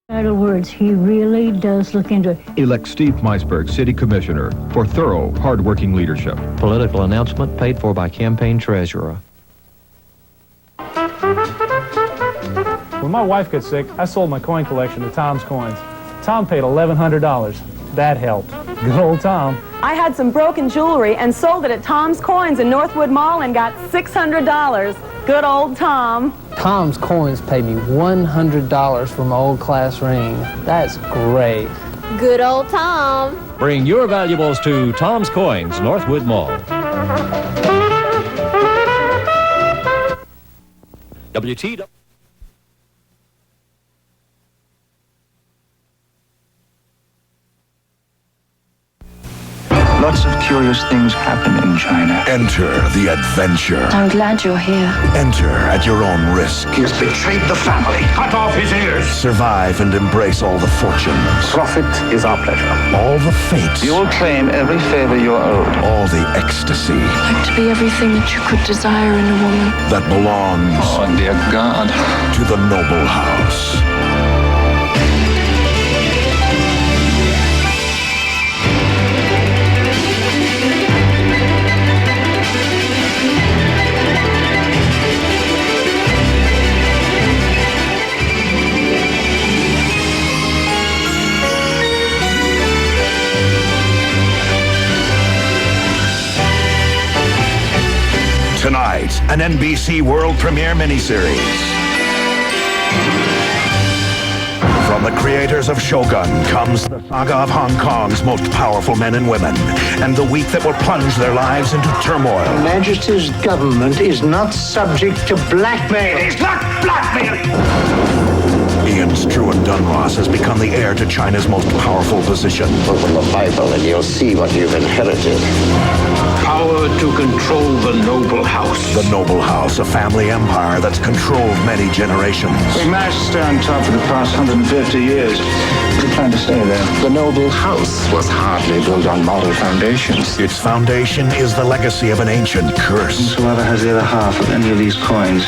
In other words, he really does look into it. Elect Steve Meisberg, City Commissioner, for thorough, hard-working leadership. Political announcement paid for by campaign treasurer. When my wife got sick, I sold my coin collection to Tom's Coins. Tom paid $1,100. That helped. Good old Tom. I had some broken jewelry and sold it at Tom's Coins in Northwood Mall and got $600. Good old Tom. Tom's Coins paid me $100 for my old class ring. That's great. Good old Tom. Bring your valuables to Tom's Coins, Northwood Mall. WTW. Lots of curious things happen in China. Enter the adventure. I'm glad you're here. Enter at your own risk. He has betrayed the family. Cut off his ears. Survive and embrace all the fortunes. Profit is our pleasure. All the fates. You'll claim every favor you're owed. All the ecstasy. I'd like to be everything that you could desire in a woman. That belongs, Oh, dear God, to the noble house. Tonight, an NBC world premiere miniseries. From the creators of Shogun comes the saga of Hong Kong's most powerful men and women, and the week that will plunge their lives into turmoil. Her Majesty's government is not subject to blackmail. it's not blackmail. Ian Struan Dunross has become the heir to China's most powerful position. Open the Bible and you'll see what you've inherited. Power to control the noble house. The noble house, a family empire that's controlled many generations. We managed to stay on top for the past 150 years. We plan to stay there. The noble house was hardly built on modern foundations. Its foundation is the legacy of an ancient curse. Whoever has the other half of any of these coins,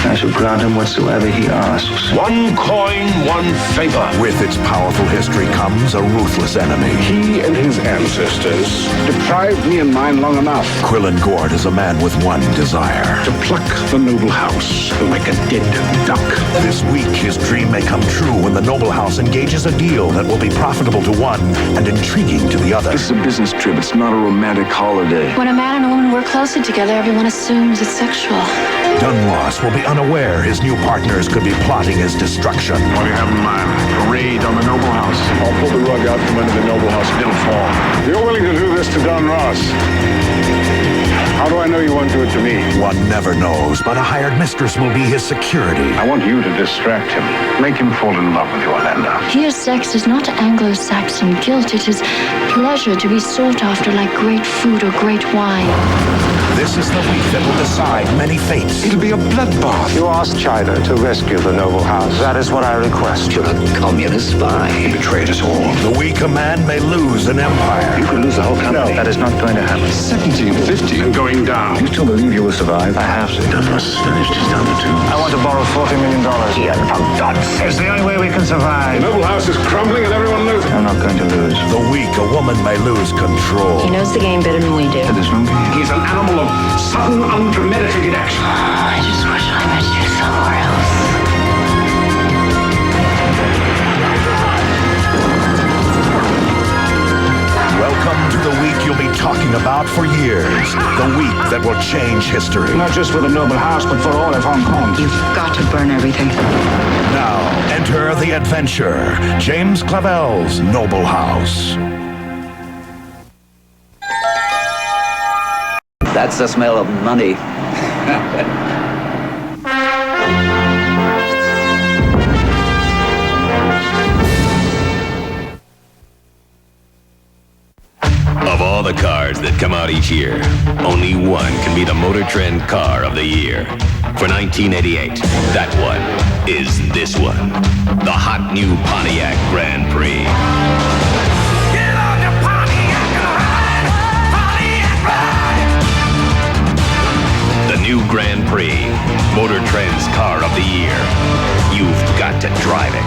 I shall grant him whatsoever he asks. One coin, one favor. With its powerful history comes a ruthless enemy. He and his ancestors deprived me and mine long enough. Quillen Gord is a man with one desire. To pluck the noble house like a dead duck. This week, his dream may come true when the noble house engages a deal that will be profitable to one and intriguing to the other. This is a business trip. It's not a romantic holiday. When a man and a woman work closely together, everyone assumes it's sexual. Dunross will be unaware his new partners could be plotting his destruction. What do you have in mind? A raid on the noble house. I'll pull the rug out from under the noble house. It'll fall. You're willing to do this to Don Ross. How do I know you won't do it to me? One never knows, but a hired mistress will be his security. I want you to distract him. Make him fall in love with you, Orlando. Here, sex is not Anglo-Saxon guilt. It is pleasure to be sought after like great food or great wine. This is the week that will decide many fates. It'll be a bloodbath. You asked China to rescue the noble house. That is what I request. You're a communist spy. He betrayed us all. The week a man may lose an empire. You could lose the whole company. No, that is not going to happen. 1750 and going down. You still believe you will survive? I have to. Dunross has finished his down the tube. I want to borrow $40 million. Yeah, for God's sake. It's the only way we can survive. The noble house is crumbling and everyone loses. I'm not going to lose. The week a woman may lose control. He knows the game better than we do. In this movie, He's an animal of sudden, unpremeditated action. I just wish I met you somewhere else. Welcome to the week you'll be talking about for years. The week that will change history. Not just for the noble house, but for all of Hong Kong. You've got to burn everything. Now, enter the adventure. James Clavell's Noble House. That's the smell of money. Of all the cars that come out each year, only one can be the Motor Trend Car of the Year. For 1988, that one is this one. The hot new Pontiac Grand Prix. Get on your Pontiac and ride! Pontiac ride! The new Grand Prix, Motor Trend's Car of the Year. You've got to drive it.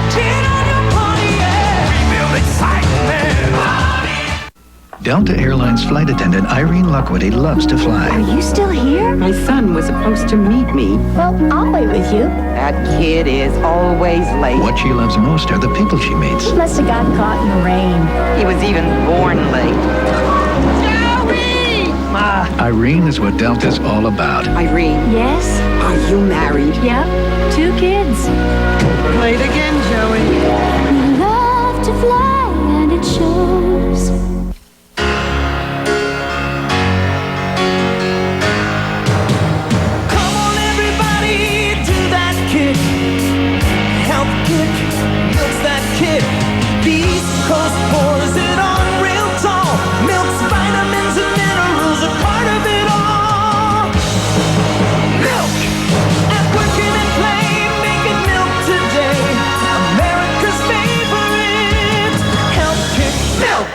Delta Airlines flight attendant Irene Luckwitty loves to fly. Are you still here? My son was supposed to meet me. Well, I'll wait with you. That kid is always late. What she loves most are the people she meets. He must have gotten caught in the rain. He was even born late. Joey! Ma! Irene is what Delta's all about. Irene. Yes? Are you married? Yep. 2 kids. Play it again, Joey. We love to fly and it shows. Come on, everybody, do that kick. Health kick, milks that kick. The East Coast pours it on real tall. Milk's vitamins and minerals are part of it all. Milk! At working and play, making milk today. America's favorite. Health kick, milk!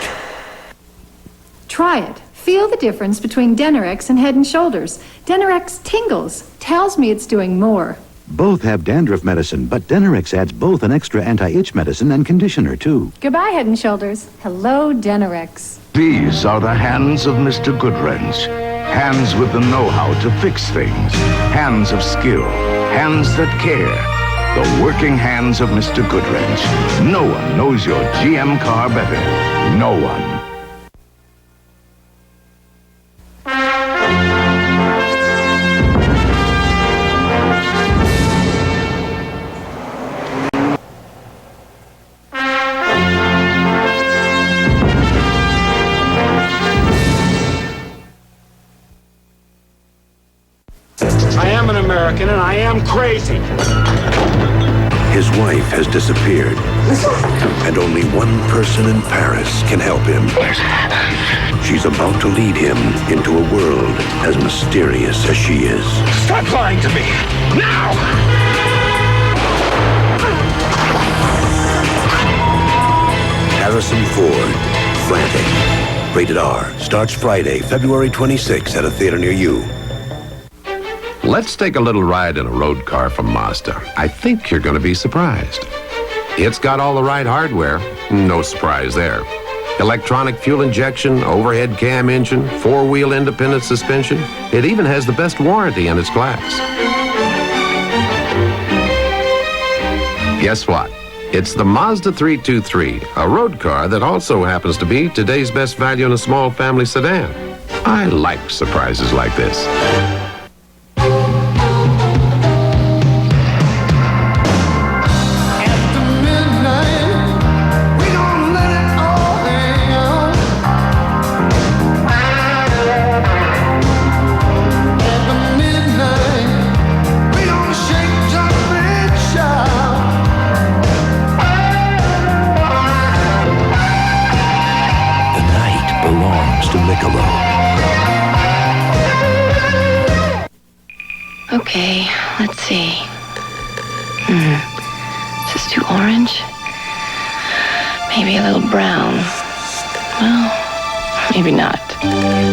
Try it. Feel the difference between Denorex and Head & Shoulders. Denorex tingles. Tells me it's doing more. Both have dandruff medicine, but Denorex adds both an extra anti-itch medicine and conditioner, too. Goodbye, Head & Shoulders. Hello, Denorex. These are the hands of Mr. Goodwrench. Hands with the know-how to fix things. Hands of skill. Hands that care. The working hands of Mr. Goodwrench. No one knows your GM car better. No one. I am an American and I am crazy. His wife has disappeared. And only one person in Paris can help him. She's about to lead him into a world as mysterious as she is. Stop lying to me! Now! Harrison Ford, Frantic. Rated R. Starts Friday, February 26th at a theater near you. Let's take a little ride in a road car from Mazda. I think you're going to be surprised. It's got all the right hardware. No surprise there. Electronic fuel injection, overhead cam engine, 4-wheel independent suspension. It even has the best warranty in its class. Guess what? It's the Mazda 323, a road car that also happens to be today's best value in a small family sedan. I like surprises like this. Okay, let's see. Is this too orange? Maybe a little brown. Well, maybe not.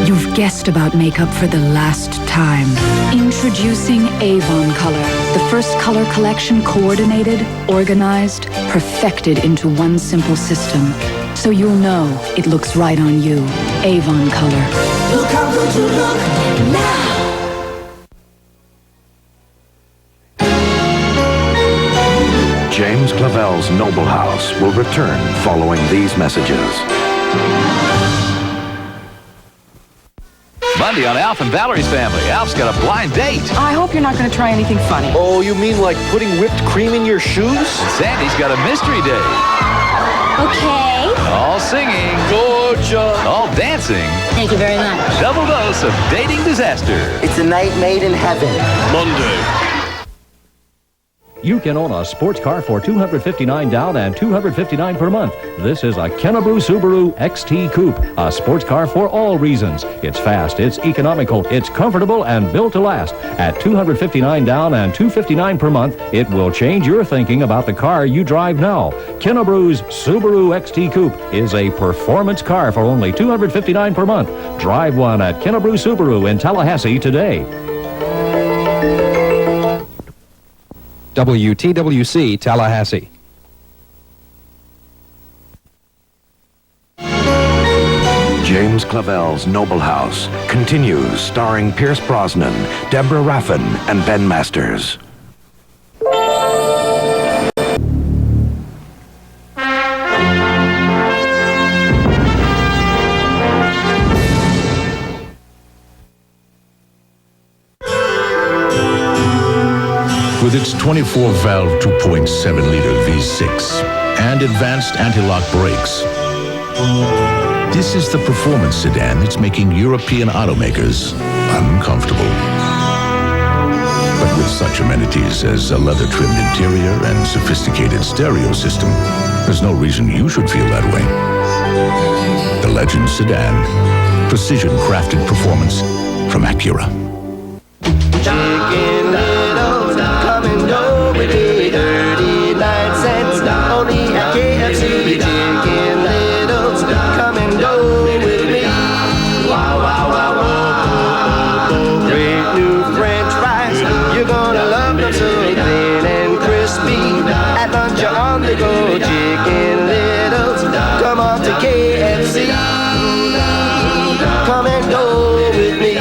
You've guessed about makeup for the last time. Introducing Avon Color, the first color collection coordinated, organized, perfected into one simple system. So you'll know it looks right on you. Avon Color. Look how good you look now! James Clavell's Noble House will return following these messages. Monday on Alf and Valerie's Family. Alf's got a blind date. I hope you're not going to try anything funny. Oh, you mean like putting whipped cream in your shoes? Sandy's got a mystery date. Okay. All singing. Gorgeous. All dancing. Thank you very much. Double dose of dating disaster. It's a night made in heaven. Monday. You can own a sports car for $259 down and $259 per month. This is a Kinnebrew Subaru XT Coupe, a sports car for all reasons. It's fast, it's economical, it's comfortable, and built to last. At $259 down and $259 per month, it will change your thinking about the car you drive now. Kinnebrew's Subaru XT Coupe is a performance car for only $259 per month. Drive one at Kinnebrew Subaru in Tallahassee today. WTWC James Clavell's Noble House continues, starring Pierce Brosnan, Deborah Raffin, and Ben Masters. With its 24-valve 2.7-liter V6 and advanced anti-lock brakes, this is the performance sedan that's making European automakers uncomfortable. But with such amenities as a leather-trimmed interior and sophisticated stereo system, there's no reason you should feel that way. The Legend sedan, precision-crafted performance from Acura. Chicken Littles, come and go with me. 39 cents, only at KFC. Chicken Littles, come and go with me. Wow, wow, wow, wow. Great new French fries, you're gonna love them so thin and crispy. At lunch or on the go, Chicken Littles, come on to KFC. Come and go with me.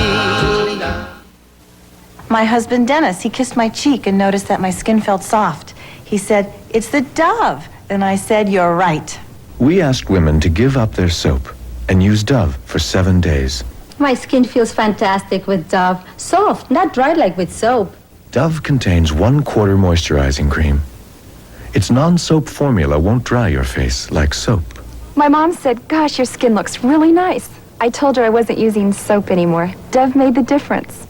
My husband, Dennis, he kissed my cheek and noticed that my skin felt soft. He said, "It's the Dove." And I said, "You're right." We asked women to give up their soap and use Dove for 7 days. My skin feels fantastic with Dove. Soft, not dry like with soap. Dove contains 1/4 moisturizing cream. Its non-soap formula won't dry your face like soap. My mom said, "Gosh, your skin looks really nice." I told her I wasn't using soap anymore. Dove made the difference.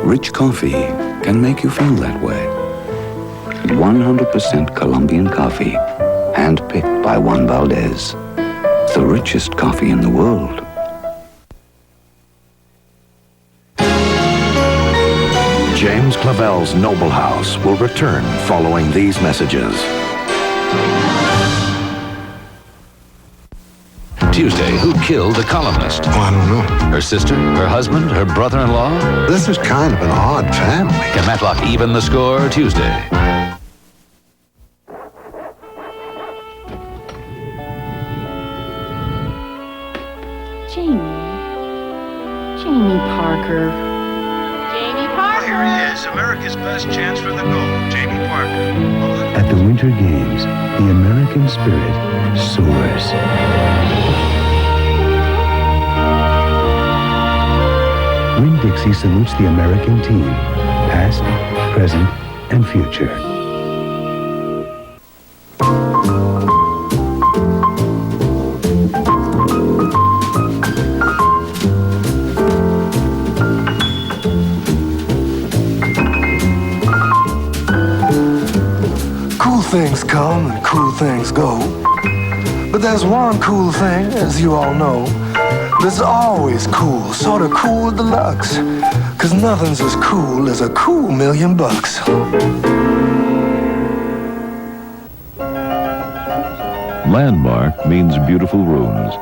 Rich coffee can make you feel that way. 100% Colombian coffee, hand-picked by Juan Valdez. The richest coffee in the world. James Clavell's Noble House will return following these messages. Tuesday, who killed the columnist? Oh, I don't know. Her sister, her husband, her brother-in-law? This is kind of an odd family. Can Matlock even the score Tuesday? Jamie Parker. Jamie Parker. Here he is, America's best chance for the gold, Jamie Parker. At the Winter Games, the American spirit soars. Winn-Dixie salutes the American team, past, present, and future. Cool things come and cool things go. But there's one cool thing, as you all know, that's always cool, sort of cool deluxe. 'Cause nothing's as cool as a cool $1,000,000. Landmark means beautiful rooms.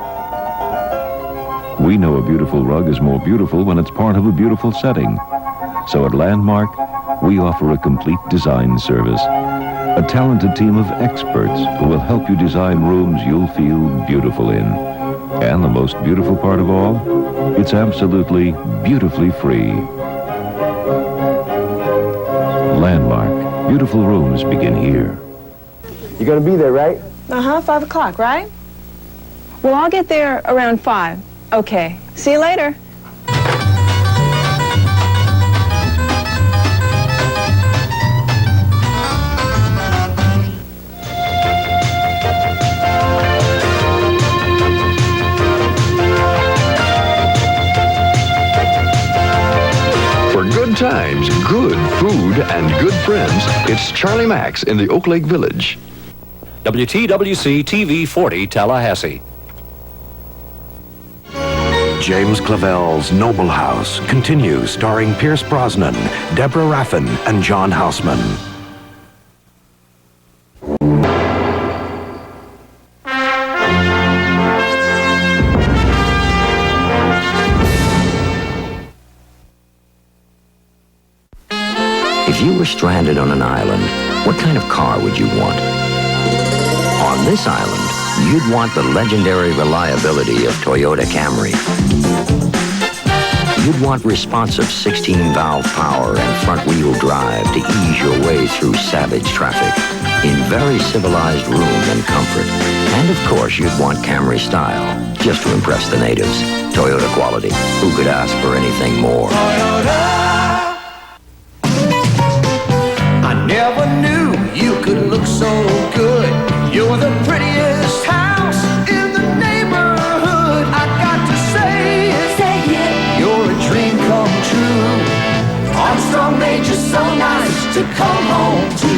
We know a beautiful rug is more beautiful when it's part of a beautiful setting. So at Landmark, we offer a complete design service. A talented team of experts who will help you design rooms you'll feel beautiful in. And the most beautiful part of all, it's absolutely beautifully free. Landmark. Beautiful rooms begin here. You're gonna be there, right? 5 o'clock, right? Well, I'll get there around 5. Okay. See you later. For good times, good food, and good friends, it's Charlie Mack's in the Oak Lake Village. WTWC-TV 40 Tallahassee. James Clavell's Noble House continues, starring Pierce Brosnan, Deborah Raffin, and John Houseman. you were stranded on an island, what kind of car would you want? On this island, you'd want the legendary reliability of Toyota Camry. You'd want responsive 16-valve power and front-wheel drive to ease your way through savage traffic in very civilized room and comfort. And of course, you'd want Camry style, just to impress the natives. Toyota quality. Who could ask for anything more? I never knew you could look so good. You're the prettiest house in the neighborhood. I got to say it. You're a dream come true. Armstrong made you so nice to come home to.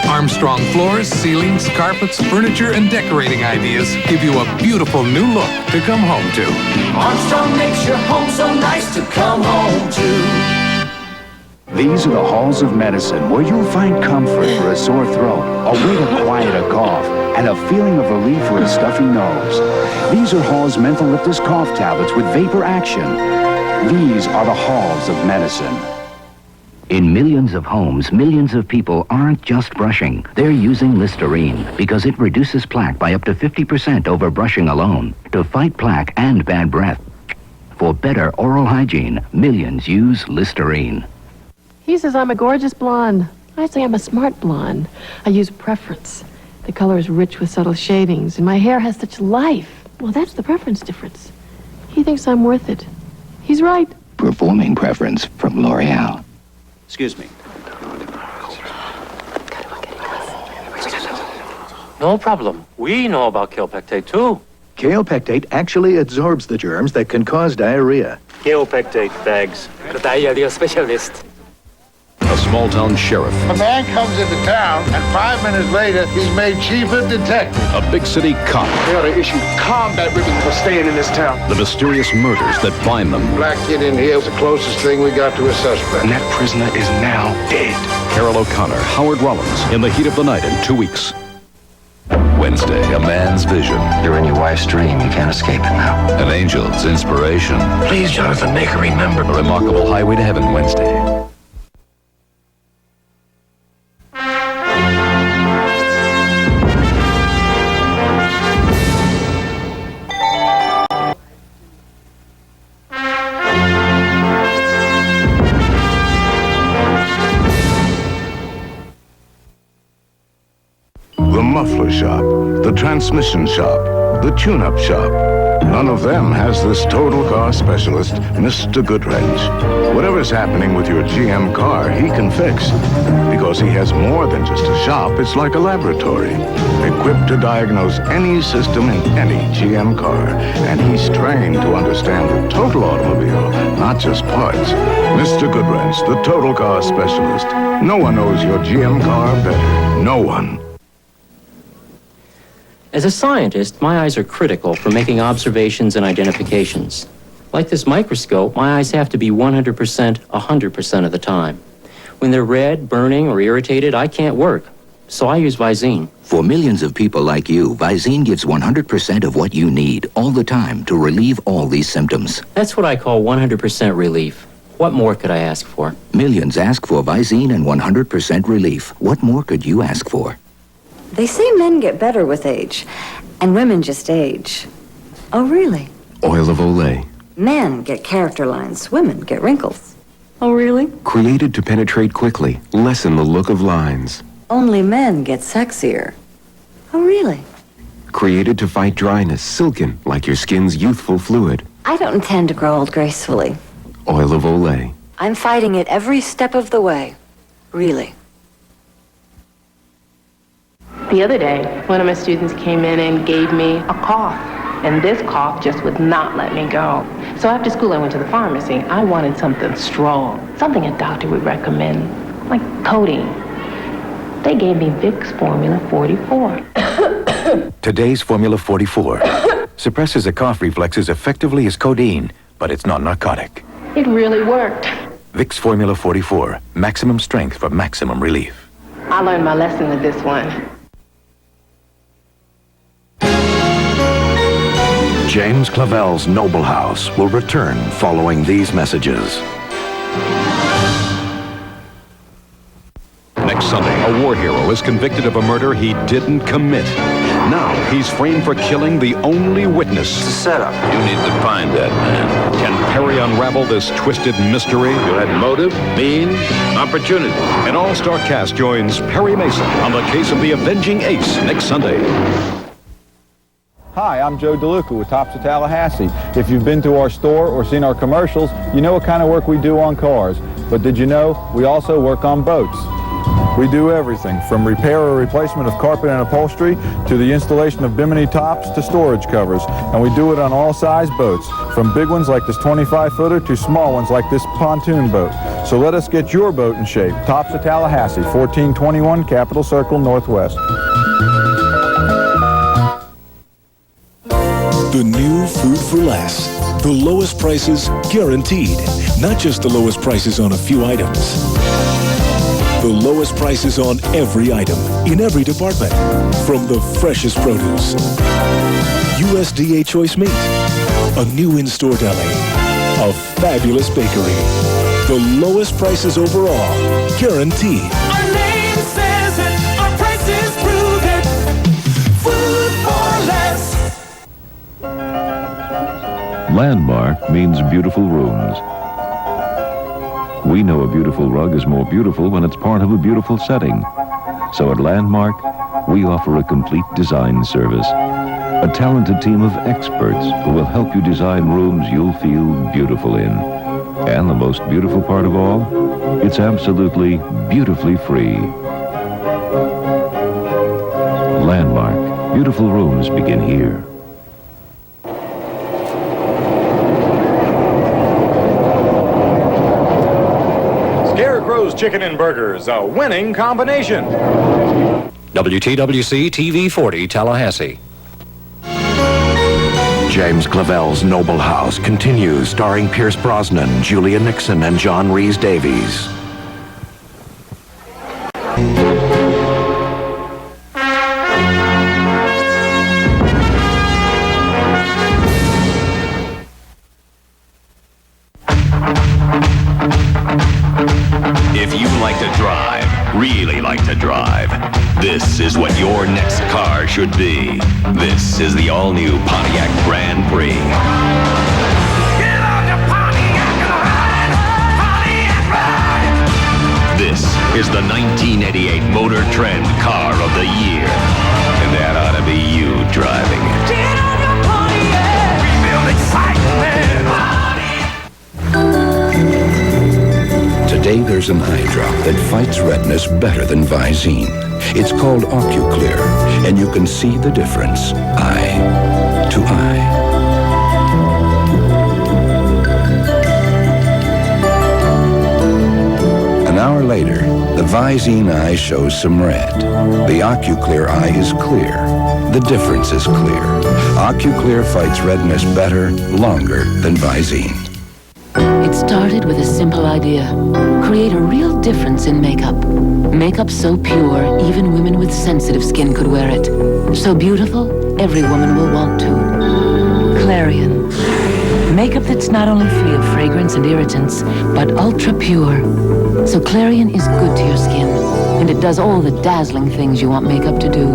Armstrong floors, ceilings, carpets, furniture, and decorating ideas give you a beautiful new look to come home to. Armstrong makes your home so nice to come home to. These are the halls of medicine where you'll find comfort for a sore throat, a way to quiet a cough, and a feeling of relief for a stuffy nose. These are Hall's Mentholyptus cough tablets with vapor action. These are the halls of medicine. In millions of homes, millions of people aren't just brushing. They're using Listerine because it reduces plaque by up to 50% over brushing alone to fight plaque and bad breath. For better oral hygiene, millions use Listerine. He says I'm a gorgeous blonde. I say I'm a smart blonde. I use preference. The color is rich with subtle shadings, and my hair has such life. Well, that's the preference difference. He thinks I'm worth it. He's right. Performing preference from L'Oreal. Excuse me. No problem. We know about Kaopectate too. Kaopectate actually absorbs the germs that can cause diarrhea. Kaopectate bags. The diarrhea specialist. A small-town sheriff. A man comes into town, and 5 minutes later, he's made chief of detectives. A big city cop. They ought to issue combat ribbons for staying in this town. The mysterious murders that bind them. Black kid in here is the closest thing we got to a suspect. And that prisoner is now dead. Carol O'Connor, Howard Rollins, In the Heat of the Night in 2 weeks. Wednesday, a man's vision. You're in your wife's dream. You can't escape it now. An angel's inspiration. Please, Jonathan, make her remember. A remarkable highway to heaven Wednesday. The muffler shop, the transmission shop, the tune-up shop. None of them has this total car specialist, Mr. Goodwrench. Whatever's happening with your GM car, he can fix. Because he has more than just a shop, it's like a laboratory. Equipped to diagnose any system in any GM car. And he's trained to understand the total automobile, not just parts. Mr. Goodwrench, the total car specialist. No one knows your GM car better. No one. As a scientist, my eyes are critical for making observations and identifications. Like this microscope, my eyes have to be 100%, 100% of the time. When they're red, burning, or irritated, I can't work. So I use Visine. For millions of people like you, Visine gives 100% of what you need all the time to relieve all these symptoms. That's what I call 100% relief. What more could I ask for? Millions ask for Visine and 100% relief. What more could you ask for? They say men get better with age, and women just age. Oh, really? Oil of Olay. Men get character lines, women get wrinkles. Oh, really? Created to penetrate quickly, lessen the look of lines. Only men get sexier. Oh, really? Created to fight dryness, silken, like your skin's youthful fluid. I don't intend to grow old gracefully. Oil of Olay. I'm fighting it every step of the way. Really. The other day, one of my students came in and gave me a cough, and this cough just would not let me go. So after school, I went to the pharmacy. I wanted something strong, something a doctor would recommend, like codeine. They gave me Vicks Formula 44. Today's Formula 44 suppresses a cough reflex as effectively as codeine, but it's not narcotic. It really worked. Vicks Formula 44, maximum strength for maximum relief. I learned my lesson with this one. James Clavell's Noble House will return following these messages. Next Sunday, a war hero is convicted of a murder he didn't commit. Now he's framed for killing the only witness. It's a setup. You need to find that man. Can Perry unravel this twisted mystery? You had motive, means, opportunity. An all-star cast joins Perry Mason on the case of the avenging ace next Sunday. Hi, I'm Joe DeLuca with Tops of Tallahassee. If you've been to our store or seen our commercials, you know what kind of work we do on cars. But did you know we also work on boats? We do everything from repair or replacement of carpet and upholstery to the installation of bimini tops to storage covers. And we do it on all size boats, from big ones like this 25-footer to small ones like this pontoon boat. So let us get your boat in shape. Tops of Tallahassee, 1421 Capitol Circle Northwest. The new Food for Less. The lowest prices guaranteed. Not just the lowest prices on a few items. The lowest prices on every item, in every department. From the freshest produce. USDA Choice Meat. A new in-store deli. A fabulous bakery. The lowest prices overall, guaranteed. Our name says it, our prices prove it. Food for less. Landmark means beautiful rooms. We know a beautiful rug is more beautiful when it's part of a beautiful setting. So at Landmark, we offer a complete design service. A talented team of experts who will help you design rooms you'll feel beautiful in. And the most beautiful part of all, it's absolutely beautifully free. Landmark. Beautiful rooms begin here. Scarecrow's Chicken and Burgers, a winning combination. WTWC-TV 40, Tallahassee. James Clavell's Noble House continues, starring Pierce Brosnan, Julia Nixon, and John Rhys Davies. If you like to drive, really like to drive, this is what your next car should be. This is the all-new Pontiac Grand Prix. Get on the Pontiac and ride, Pontiac ride. This is the 1988 Motor Trend Car of the Year. And that ought to be you driving it. Get on the Pontiac. We build excitement. Today there's an eye drop that fights redness better than Visine. It's called OcuClear, and you can see the difference, eye to eye. An hour later, the Visine eye shows some red. The OcuClear eye is clear. The difference is clear. OcuClear fights redness better, longer than Visine. It started with a simple idea. Create a real difference in makeup. Makeup so pure, even women with sensitive skin could wear it. So beautiful, every woman will want to. Clarion. Makeup that's not only free of fragrance and irritants, but ultra pure. So Clarion is good to your skin, and it does all the dazzling things you want makeup to do.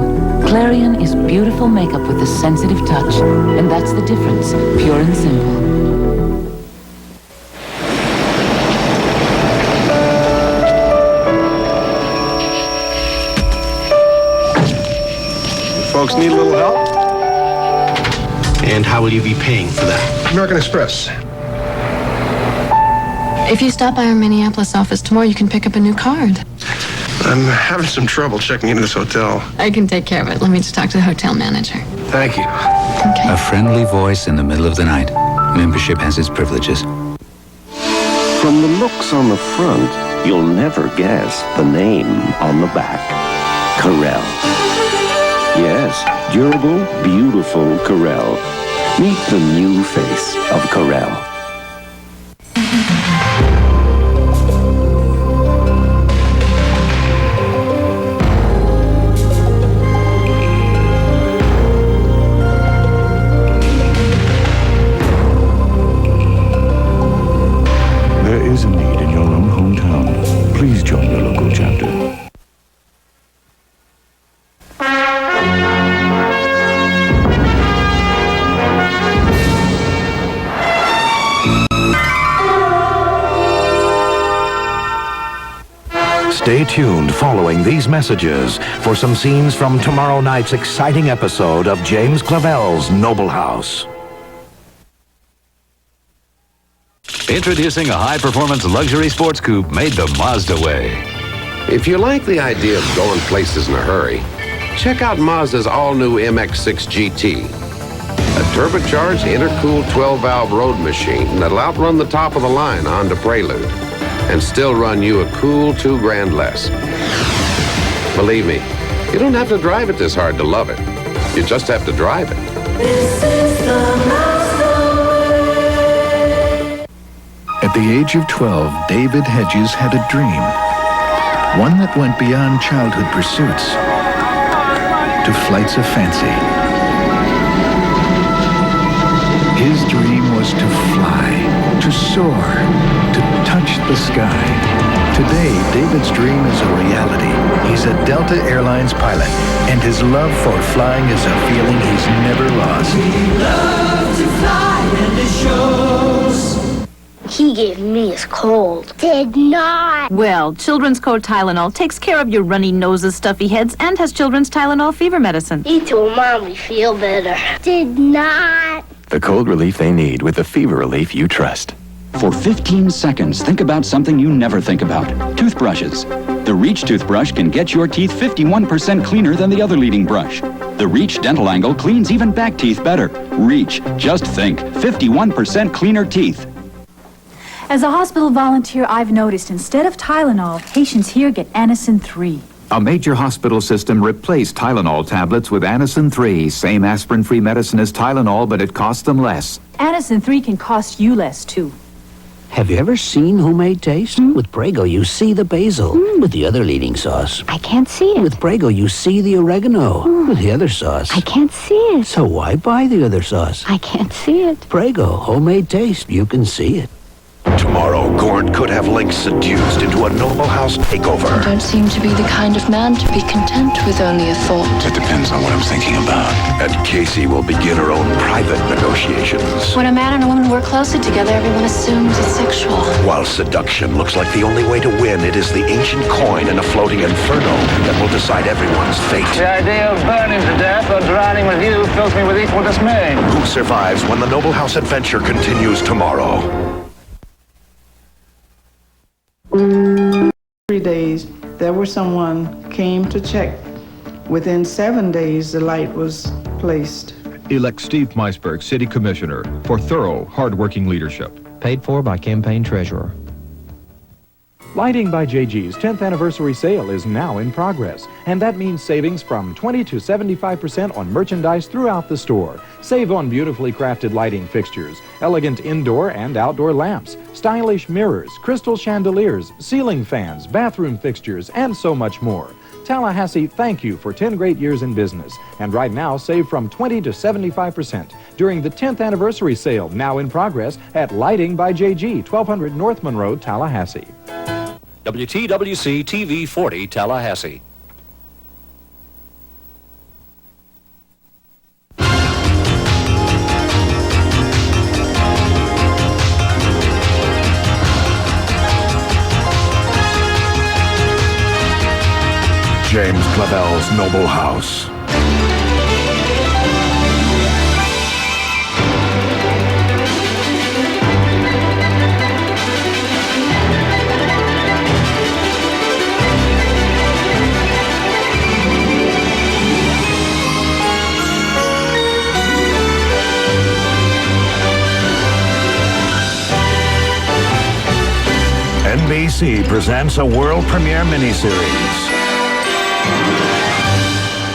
Clarion is beautiful makeup with a sensitive touch, and that's the difference, pure and simple. Folks need a little help? And how will you be paying for that? American Express. If you stop by our Minneapolis office tomorrow, you can pick up a new card. I'm having some trouble checking into this hotel. I can take care of it. Let me just talk to the hotel manager. Thank you. A friendly voice in the middle of the night. Membership has its privileges. From the looks on the front, you'll never guess the name on the back. Carell. Yes, durable, beautiful Carell. Meet the new face of Carell. There is a need in your own hometown. Please join your local chapter. Stay tuned following these messages for some scenes from tomorrow night's exciting episode of James Clavell's Noble House. Introducing a high-performance luxury sports coupe made the Mazda way. If you like the idea of going places in a hurry, check out Mazda's all-new MX-6 GT. A turbocharged, intercooled 12-valve road machine that'll outrun the top-of-the-line Honda Prelude and still run you a cool $2,000 less. Believe me, you don't have to drive it this hard to love it. You just have to drive it. This is the Mazda way. At the age of 12, David Hedges had a dream. One that went beyond childhood pursuits to flights of fancy. His dream was to fly, to soar, to touch the sky. Today, David's dream is a reality. He's a Delta Airlines pilot, and his love for flying is a feeling he's never lost. We love to fly and it shows. He gave me his cold. Did not. Well, Children's Cold Tylenol takes care of your runny noses, stuffy heads, and has Children's Tylenol fever medicine. He told Mom we feel better. Did not. The cold relief they need with the fever relief you trust. For 15 seconds, think about something you never think about. Toothbrushes. The Reach toothbrush can get your teeth 51% cleaner than the other leading brush. The Reach Dental Angle cleans even back teeth better. Reach. Just think. 51% cleaner teeth. As a hospital volunteer, I've noticed instead of Tylenol, patients here get Anacin 3. A major hospital system replaced Tylenol tablets with Anacin 3. Same aspirin-free medicine as Tylenol, but it costs them less. Anacin 3 can cost you less, too. Have you ever seen homemade taste? With Prego, you see the basil. With the other leading sauce. I can't see it. With Prego, you see the oregano. With the other sauce. I can't see it. So why buy the other sauce? I can't see it. Prego, homemade taste. You can see it. Tomorrow, Gord could have Link seduced into a Noble House takeover. You don't seem to be the kind of man to be content with only a thought. It depends on what I'm thinking about. And Casey will begin her own private negotiations. When a man and a woman work closely together, everyone assumes it's sexual. While seduction looks like the only way to win, it is the ancient coin in a floating inferno that will decide everyone's fate. The idea of burning to death or drowning with you fills me with equal dismay. Who survives when the Noble House adventure continues tomorrow? 3 days, there was someone came to check. Within 7 days, the light was placed. Elect Steve Meisberg, City Commissioner, for thorough, hard-working leadership. Paid for by Campaign Treasurer. Lighting by JG's 10th anniversary sale is now in progress, and that means savings from 20 to 75% on merchandise throughout the store. Save on beautifully crafted lighting fixtures, elegant indoor and outdoor lamps, stylish mirrors, crystal chandeliers, ceiling fans, bathroom fixtures, and so much more. Tallahassee, thank you for 10 great years in business. And right now, save from 20 to 75% during the 10th anniversary sale, now in progress at Lighting by JG, 1200 North Monroe, Tallahassee. WTWC-TV 40, Tallahassee. James Clavell's Noble House. NBC presents a world premiere miniseries.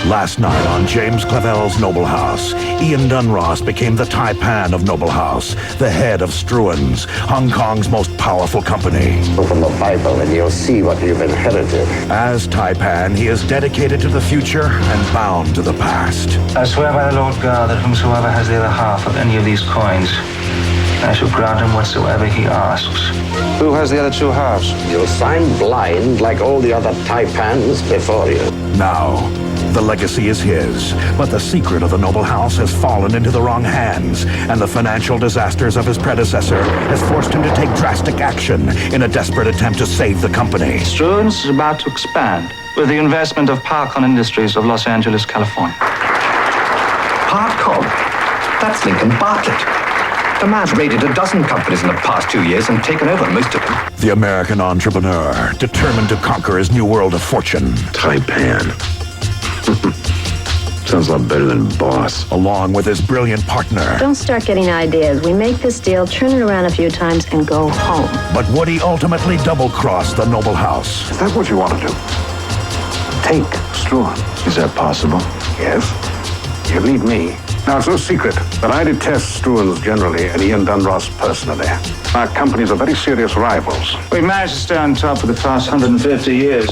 Last night on James Clavell's Noble House, Ian Dunross became the Taipan of Noble House, the head of Struan's, Hong Kong's most powerful company. Open the Bible and you'll see what you've inherited. As Taipan, he is dedicated to the future and bound to the past. I swear by the Lord God that whomsoever has the other half of any of these coins, I shall grant him whatsoever he asks. Who has the other 2 halves? You'll sign blind like all the other Taipans before you. Now, The legacy is his, but the secret of the noble house has fallen into the wrong hands, and the financial disasters of his predecessor has forced him to take drastic action in a desperate attempt to save the company. Struan's is about to expand with the investment of Parcon Industries of Los Angeles, California. Parcon? That's Lincoln Bartlett. The man's raided a dozen companies in the past 2 years and taken over most of them. The American entrepreneur, determined to conquer his new world of fortune. Taipan. Sounds a lot better than boss. Along with his brilliant partner. Don't start getting ideas. We make this deal, turn it around a few times, and go home. But would he ultimately double-cross the noble house? Is that what you want to do? Take Struan. Is that possible? Yes. You need me. Now, it's no secret that I detest Struan's generally and Ian Dunross personally. Our companies are very serious rivals. We managed to stay on top for the past 150 years.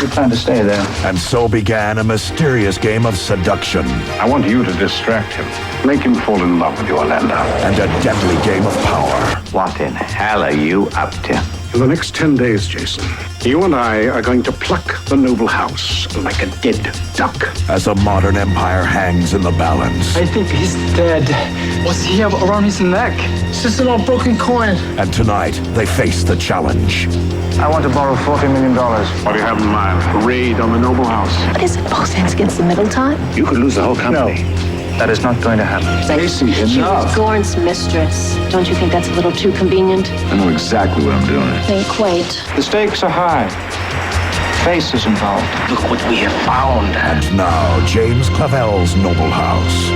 We plan to stay there. And so began a mysterious game of seduction. I want you to distract him. Make him fall in love with you, Orlando. And a deadly game of power. What in hell are you up to? In the next 10 days, Jason, you and I are going to pluck the noble house like a dead duck. As a modern empire hangs in the balance. I think he's dead. What's he have around his neck? It's just an old broken coin. And tonight, they face the challenge. I want to borrow $40 million. What do you have in mind? A raid on the noble house? What is it, both ends against the middle time? You could lose the whole company. No. That is not going to happen. Stacy, She was Gorn's mistress. Don't you think that's a little too convenient? I know exactly what I'm doing. Think quaint. The stakes are high. Face is involved. Look what we have found. And now, James Clavell's noble house.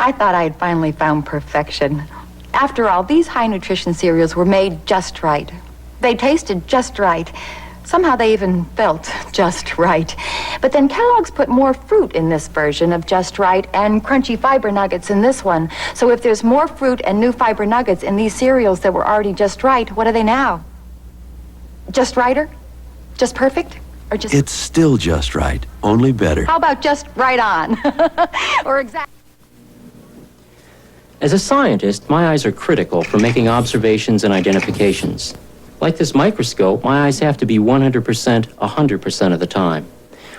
I thought I had finally found perfection. After all, these high-nutrition cereals were made just right. They tasted just right. Somehow they even felt just right. But then Kellogg's put more fruit in this version of just right and crunchy fiber nuggets in this one. So if there's more fruit and new fiber nuggets in these cereals that were already just right, what are they now? Just righter? Just perfect? Or just... It's still just right, only better. How about just right on? Or exactly... As a scientist, my eyes are critical for making observations and identifications. Like this microscope, my eyes have to be 100% 100% of the time.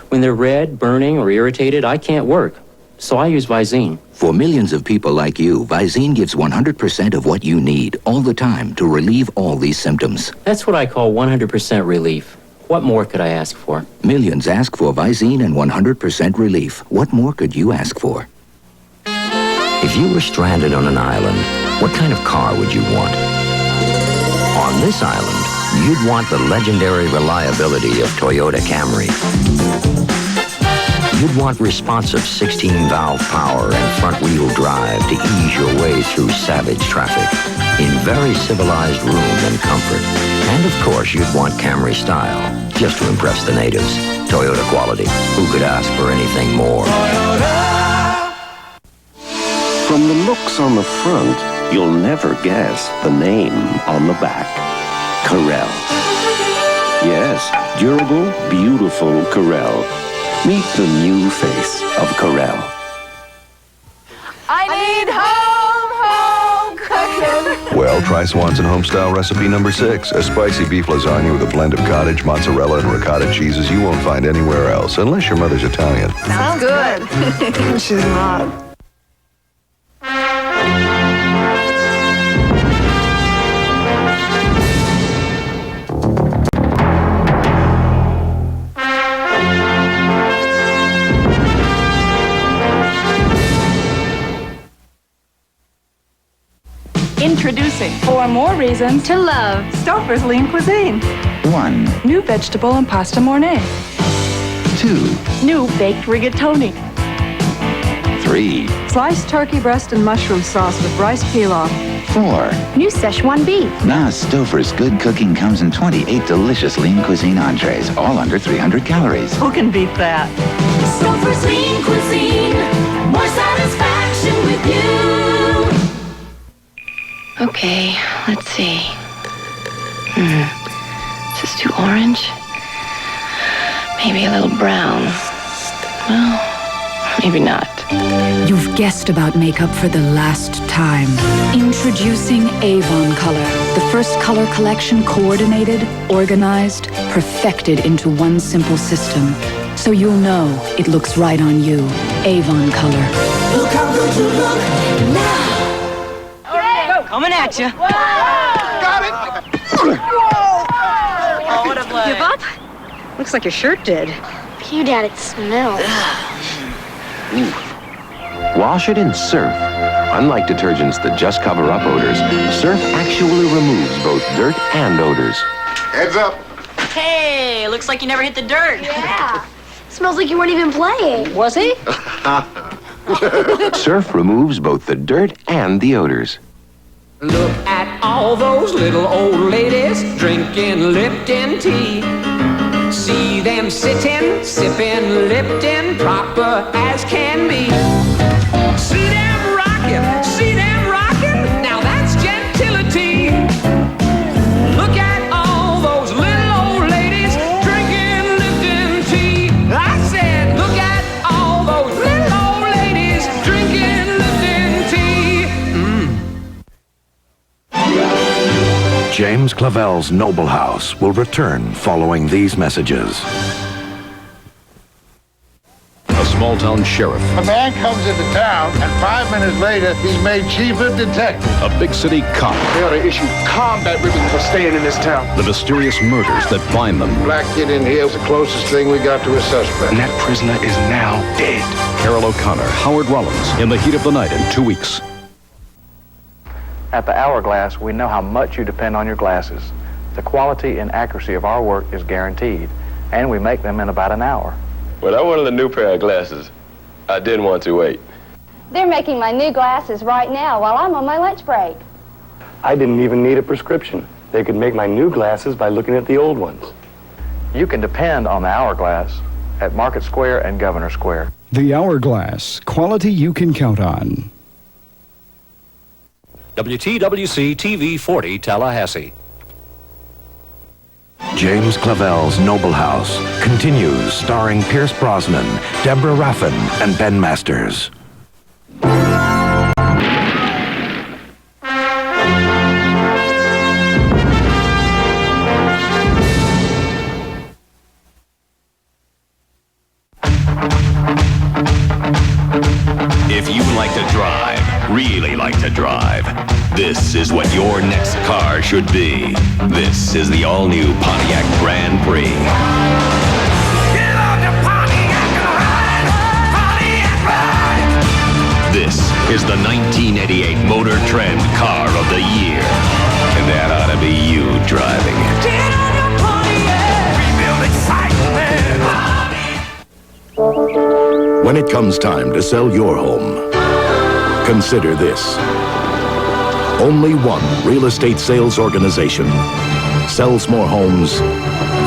When they're red, burning, or irritated, I can't work. So I use Visine. For millions of people like you, Visine gives 100% of what you need all the time to relieve all these symptoms. That's what I call 100% relief. What more could I ask for? Millions ask for Visine and 100% relief. What more could you ask for? If you were stranded on an island, what kind of car would you want? On this island, you'd want the legendary reliability of Toyota Camry. You'd want responsive 16-valve power and front-wheel drive to ease your way through savage traffic in very civilized room and comfort. And of course, you'd want Camry style, just to impress the natives. Toyota quality. Who could ask for anything more? From the looks on the front, you'll never guess the name on the back. Carell. Yes, durable, beautiful Carell. Meet the new face of Carell. I need home cooking. Well, try Swanson Homestyle Recipe number 6. A spicy beef lasagna with a blend of cottage, mozzarella, and ricotta cheeses you won't find anywhere else, unless your mother's Italian. Sounds good. She's not. Introducing 4 more reasons to love Stouffer's Lean Cuisine. 1. New vegetable and pasta mornay. 2. New baked rigatoni. 3. Sliced turkey breast and mushroom sauce with rice pilaf. 4. New Szechuan beef. Now Stouffer's good cooking comes in 28 delicious lean cuisine entrees, all under 300 calories. Who can beat that? Stouffer's Lean Cuisine. More satisfaction with you. Okay, let's see. Is this too orange? Maybe a little brown. Well, Maybe not. You've guessed about makeup for the last time. Introducing Avon Color, the first color collection coordinated, organized, perfected into one simple system. So you'll know it looks right on you. Avon Color. Look how good you look now. Coming at you. Got it. Oh, what a play. Give up? Looks like your shirt did. Phew, Dad, it smells. Wash it in Surf. Unlike detergents that just cover up odors, Surf actually removes both dirt and odors. Heads up. Hey, looks like you never hit the dirt. Yeah. Smells like you weren't even playing. Was he? Surf removes both the dirt and the odors. Look at all those little old ladies drinking Lipton tea. See them sitting, sipping Lipton, proper as can be. See them rocking, now that's gentility. Look at all those little old ladies drinking Lipton tea. I said, look at all those little old ladies drinking Lipton tea. James Clavell's Noble House will return following these messages. A small-town sheriff. A man comes into town, and 5 minutes later, he's made chief of detectives. A big city cop. They ought to issue combat ribbons for staying in this town. The mysterious murders that bind them. Black kid in here is the closest thing we got to a suspect. And that prisoner is now dead. Carol O'Connor, Howard Rollins, In the Heat of the Night in 2 weeks. At the Hourglass, we know how much you depend on your glasses. The quality and accuracy of our work is guaranteed, and we make them in about an hour. When I wanted a new pair of glasses, I didn't want to wait. They're making my new glasses right now while I'm on my lunch break. I didn't even need a prescription. They could make my new glasses by looking at the old ones. You can depend on the Hourglass at Market Square and Governor Square. The Hourglass, quality you can count on. WTWC-TV 40, Tallahassee. James Clavell's Noble House continues, starring Pierce Brosnan, Deborah Raffin, and Ben Masters. If you like to drive, really like to drive, this is what your next car should be. This is the all-new Pontiac Grand Prix. Get on the Pontiac and ride, Pontiac ride. This is the 1988 Motor Trend Car of the Year. And that ought to be you driving it. Get on the Pontiac, rebuild excitement. When it comes time to sell your home, consider this. Only one real estate sales organization sells more homes,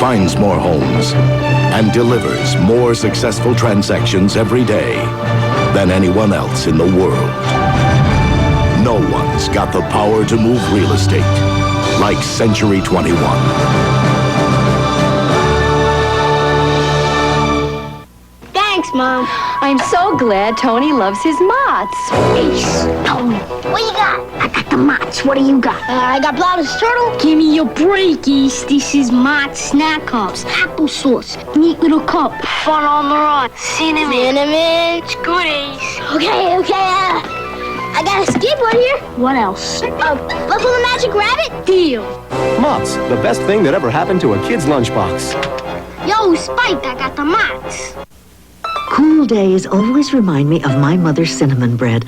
finds more homes, and delivers more successful transactions every day than anyone else in the world. No one's got the power to move real estate like Century 21. Thanks, Mom. I'm so glad Tony loves his Mott's. Hey, Tony, what you got? I got the Mott's. What do you got? I got Blobber's Turtle. Give me your breakies. This is Mott's Snack Cups. Applesauce. Neat little cup. Fun on the run. Cinnamon. Goodies. Okay. I got a skateboard here. What else? Buckle the Magic Rabbit. Deal. Mott's, the best thing that ever happened to a kid's lunchbox. Yo, Spike, I got the Mott's. Cool days always remind me of my mother's cinnamon bread.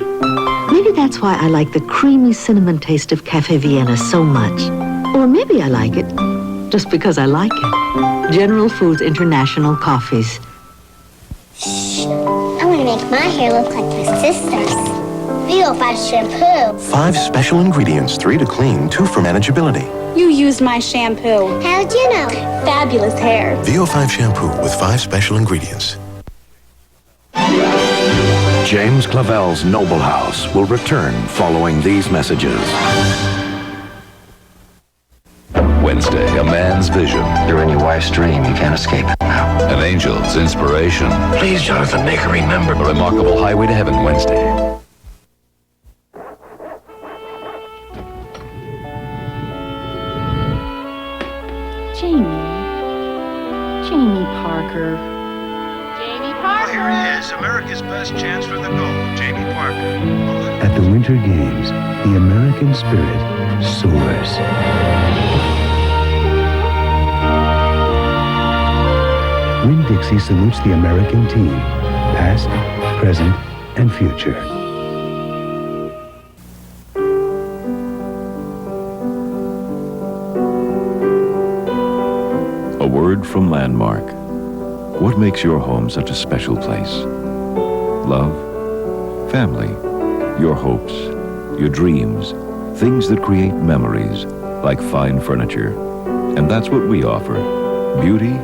Maybe that's why I like the creamy cinnamon taste of Cafe Vienna so much. Or maybe I like it just because I like it. General Foods International Coffees. Shh. I want to make my hair look like my sister's. VO5 shampoo. 5 special ingredients, 3 to clean, 2 for manageability. You used my shampoo. How'd you know? Fabulous hair. VO5 shampoo with 5 special ingredients. James Clavell's Noble House will return following these messages. Wednesday, a man's vision. You're in your wife's dream. You can't escape it now. An angel's inspiration. Please, Jonathan, make her remember. A remarkable highway to heaven Wednesday. Jamie Parker. Well, here he is, America's best chance for the gold, Jamie Parker. At the Winter Games, the American spirit soars. Winn-Dixie salutes the American team, past, present, and future. A word from Landmark. What makes your home such a special place? Love, family, your hopes, your dreams, things that create memories, like fine furniture. And that's what we offer. Beauty,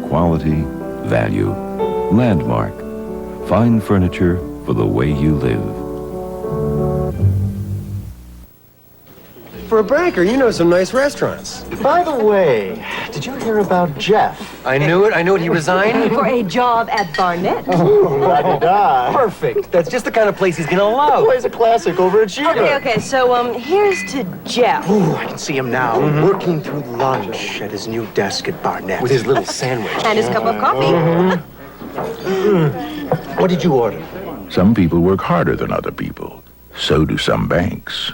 quality, value. Landmark. Fine furniture for the way you live. For a banker, you know some nice restaurants. By the way, did you hear about Jeff? I knew it. He resigned. For a job at Barnett. La-di-da. Perfect. That's just the kind of place he's gonna love. Always a classic over-achiever. Okay, so, here's to Jeff. Ooh, I can see him now, working through lunch at his new desk at Barnett. With his little sandwich. And his cup of coffee. What did you order? Some people work harder than other people. So do some banks.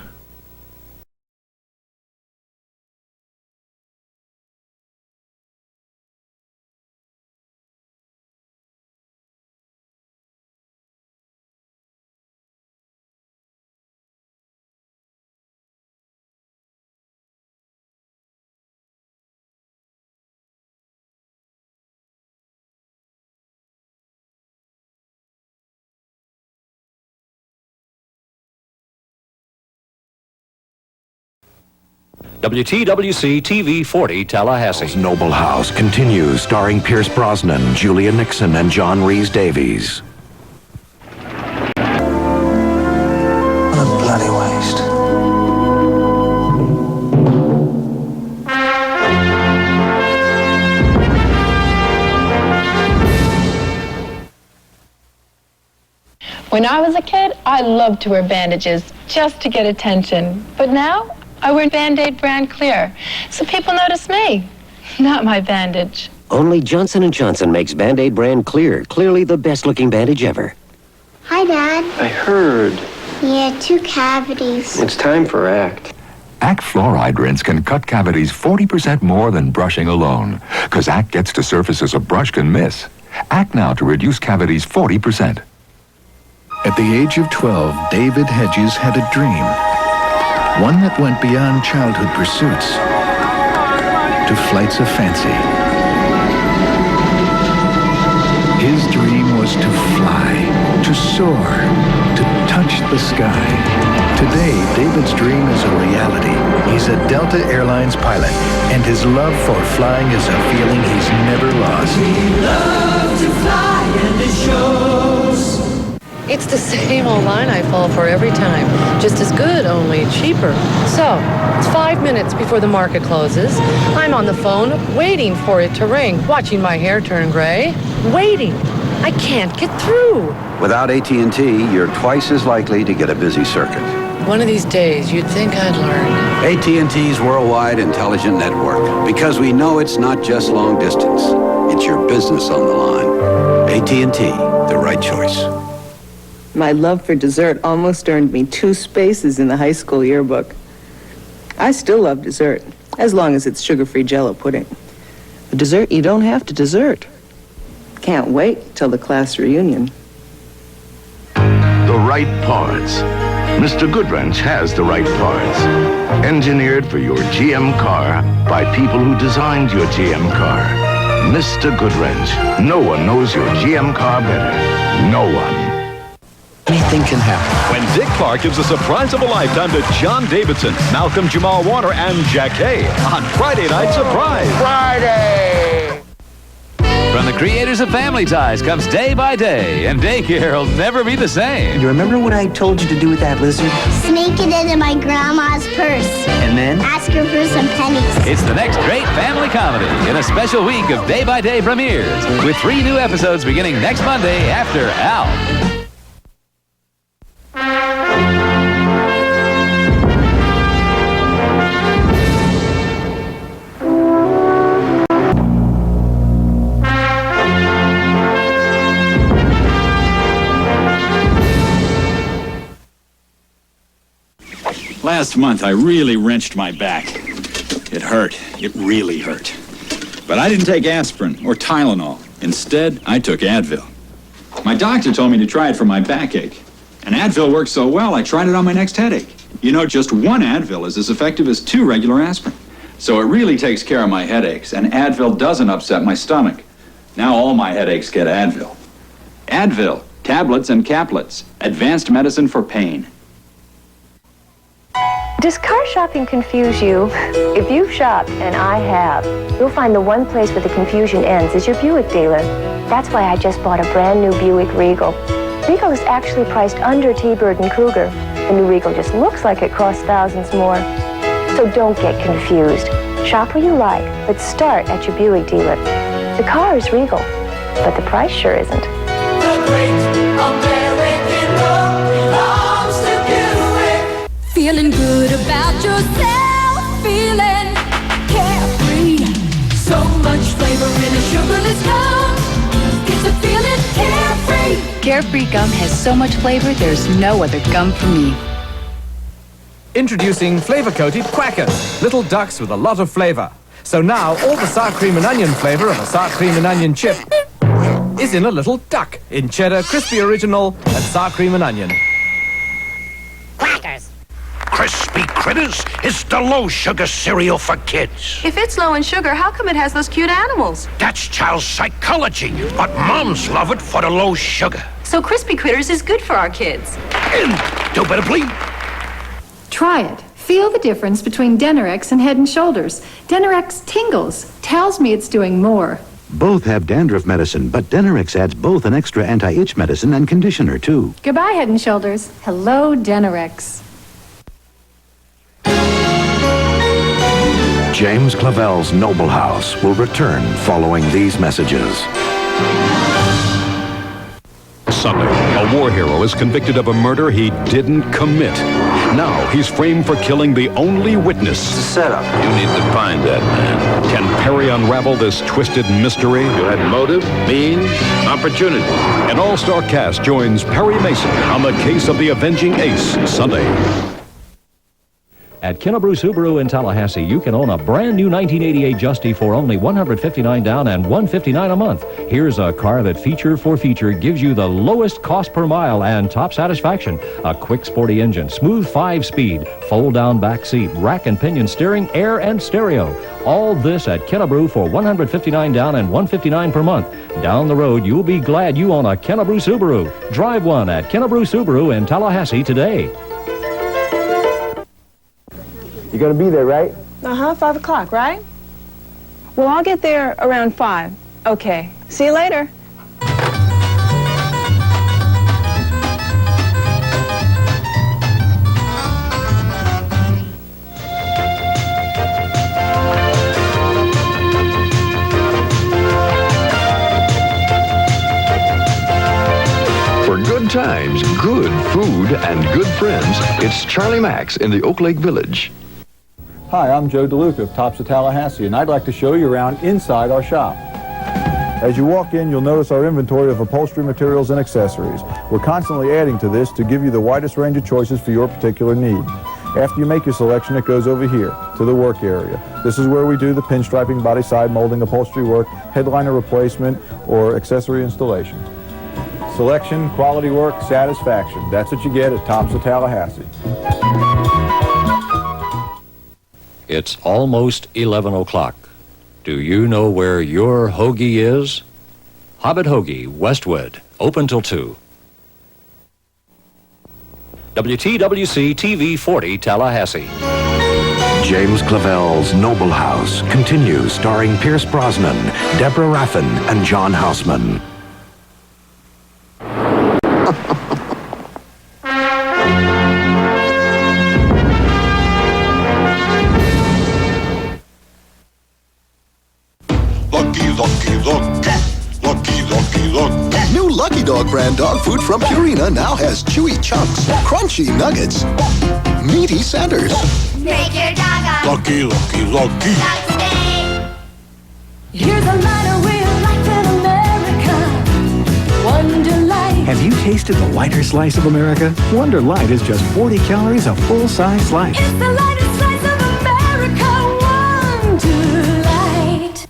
WTWC-TV 40 Tallahassee. Noble House continues, starring Pierce Brosnan, Julia Nixon, and John Rhys-Davies. What a bloody waste. When I was a kid, I loved to wear bandages just to get attention. But now, I wear Band-Aid brand clear, so people notice me, not my bandage. Only Johnson & Johnson makes Band-Aid brand clear. Clearly the best-looking bandage ever. Hi, Dad. I heard. Yeah, 2 cavities. It's time for ACT. ACT fluoride rinse can cut cavities 40% more than brushing alone, because ACT gets to surfaces a brush can miss. ACT now to reduce cavities 40%. At the age of 12, David Hedges had a dream. One that went beyond childhood pursuits to flights of fancy. His dream was to fly, to soar, to touch the sky. Today, David's dream is a reality. He's a Delta Airlines pilot, and his love for flying is a feeling he's never lost. We love to fly and it shows. It's the same old line I fall for every time. Just as good, only cheaper. So, it's 5 minutes before the market closes. I'm on the phone, waiting for it to ring, watching my hair turn gray. Waiting. I can't get through. Without AT&T, you're twice as likely to get a busy circuit. One of these days, you'd think I'd learn. AT&T's worldwide intelligent network. Because we know it's not just long distance. It's your business on the line. AT&T, the right choice. My love for dessert almost earned me 2 spaces in the high school yearbook. I still love dessert, as long as it's sugar-free Jell-O pudding. A dessert you don't have to dessert. Can't wait till the class reunion. The right parts. Mr. Goodwrench has the right parts. Engineered for your GM car by people who designed your GM car. Mr. Goodwrench. No one knows your GM car better. No one. Anything can happen. When Dick Clark gives a surprise of a lifetime to John Davidson, Malcolm Jamal Warner, and Jack Hay on Friday Night Surprise. Friday! when the creators of Family Ties comes day by day, and daycare will never be the same. You remember what I told you to do with that lizard? Sneak it into my grandma's purse. And then? Ask her for some pennies. It's the next great family comedy in a special week of day-by-day premieres, with 3 new episodes beginning next Monday after Al. Last month, I really wrenched my back. It hurt. It really hurt. But I didn't take aspirin or Tylenol. Instead, I took Advil. My doctor told me to try it for my backache. And Advil worked so well, I tried it on my next headache. You know, just 1 Advil is as effective as 2 regular aspirin. So it really takes care of my headaches, and Advil doesn't upset my stomach. Now all my headaches get Advil. Advil, tablets and caplets, advanced medicine for pain. Does car shopping confuse you? If you've shopped, and I have, you'll find the one place where the confusion ends is your Buick dealer. That's why I just bought a brand new Buick Regal. Regal is actually priced under T-Bird and Cougar. The new Regal just looks like it costs thousands more. So don't get confused. Shop where you like, but start at your Buick dealer. The car is Regal, but the price sure isn't. The great American road belongs to Buick. Feeling good about yourself, feeling carefree. So much flavor in a sugarless gum. It's a feeling carefree. Carefree gum has so much flavor, there's no other gum for me. Introducing flavor-coated Quackers, little ducks with a lot of flavor. So now all the sour cream and onion flavor of a sour cream and onion chip is in a little duck in cheddar, crispy original, and sour cream and onion. Quackers. Crispy Critters is the low-sugar cereal for kids. If it's low in sugar, how come it has those cute animals? That's child psychology, but moms love it for the low sugar. So Crispy Critters is good for our kids. Indubitably. Try it. Feel the difference between Denorex and Head & Shoulders. Denorex tingles. Tells me it's doing more. Both have dandruff medicine, but Denorex adds both an extra anti-itch medicine and conditioner, too. Goodbye, Head & Shoulders. Hello, Denorex. James Clavell's Noble House will return following these messages. Sunday, a war hero is convicted of a murder he didn't commit. Now he's framed for killing the only witness. It's a setup. You need to find that man. Can Perry unravel this twisted mystery? You had motive, means, opportunity. An all-star cast joins Perry Mason on the case of the avenging ace, Sunday. At Kinnebrew Subaru in Tallahassee, you can own a brand new 1988 Justy for only $159 down and $159 a month. Here's a car that feature for feature gives you the lowest cost per mile and top satisfaction. A quick sporty engine, smooth 5-speed, fold-down back seat, rack and pinion steering, air and stereo. All this at Kinnebrew for $159 down and $159 per month. Down the road, you'll be glad you own a Kinnebrew Subaru. Drive one at Kinnebrew Subaru in Tallahassee today. You're going to be there, right? 5 o'clock, right? Well, I'll get there around 5. Okay. See you later. For good times, good food, and good friends, it's Charlie Mack's in the Oak Lake Village. Hi, I'm Joe DeLuca of Tops of Tallahassee, and I'd like to show you around inside our shop. As you walk in, you'll notice our inventory of upholstery materials and accessories. We're constantly adding to this to give you the widest range of choices for your particular need. After you make your selection, it goes over here to the work area. This is where we do the pinstriping, body side molding, upholstery work, headliner replacement, or accessory installation. Selection, quality work, satisfaction. That's what you get at Tops of Tallahassee. It's almost 11 o'clock. Do you know where your hoagie is? Hobbit Hoagie, Westwood, open till 2. WTWC-TV 40, Tallahassee. James Clavell's Noble House continues, starring Pierce Brosnan, Deborah Raffin, and John Houseman. New Lucky Dog brand dog food from Purina now has chewy chunks, crunchy nuggets, meaty centers. Make your dog a Lucky, lucky, lucky. dog today. Here's a lighter we'll like in America. Wonder Light. Have you tasted the lighter slice of America? Wonder Light is just 40 calories a full-size slice. It's the lightest slice of America. Wonder Light.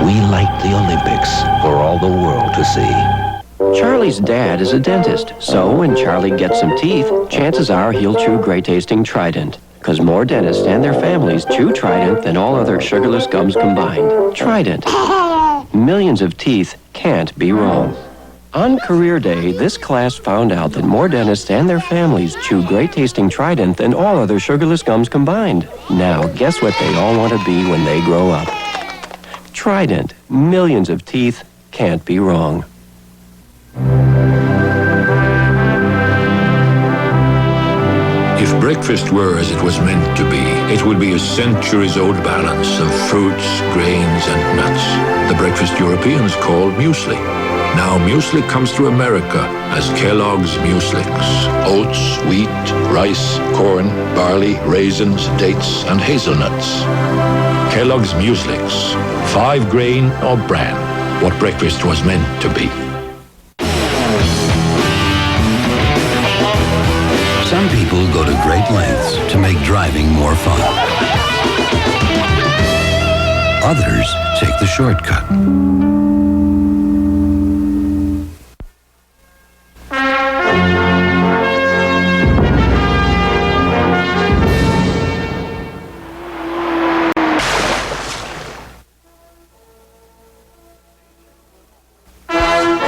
We light the Olympics for all the world to see. Charlie's dad is a dentist, so when Charlie gets some teeth, chances are he'll chew great-tasting Trident. Because more dentists and their families chew Trident than all other sugarless gums combined. Trident. Millions of teeth can't be wrong. On Career Day, this class found out that more dentists and their families chew great-tasting Trident than all other sugarless gums combined. Now, guess what they all want to be when they grow up? Trident. Millions of teeth can't be wrong. If breakfast were as it was meant to be, it would be a centuries-old balance of fruits, grains, and nuts. The breakfast Europeans called muesli. Now muesli comes to America as Kellogg's Mueslix. Oats, wheat, rice, corn, barley, raisins, dates, and hazelnuts. Kellogg's Mueslix. 5 grain or bran. What breakfast was meant to be. Some people go to great lengths to make driving more fun. Others take the shortcut.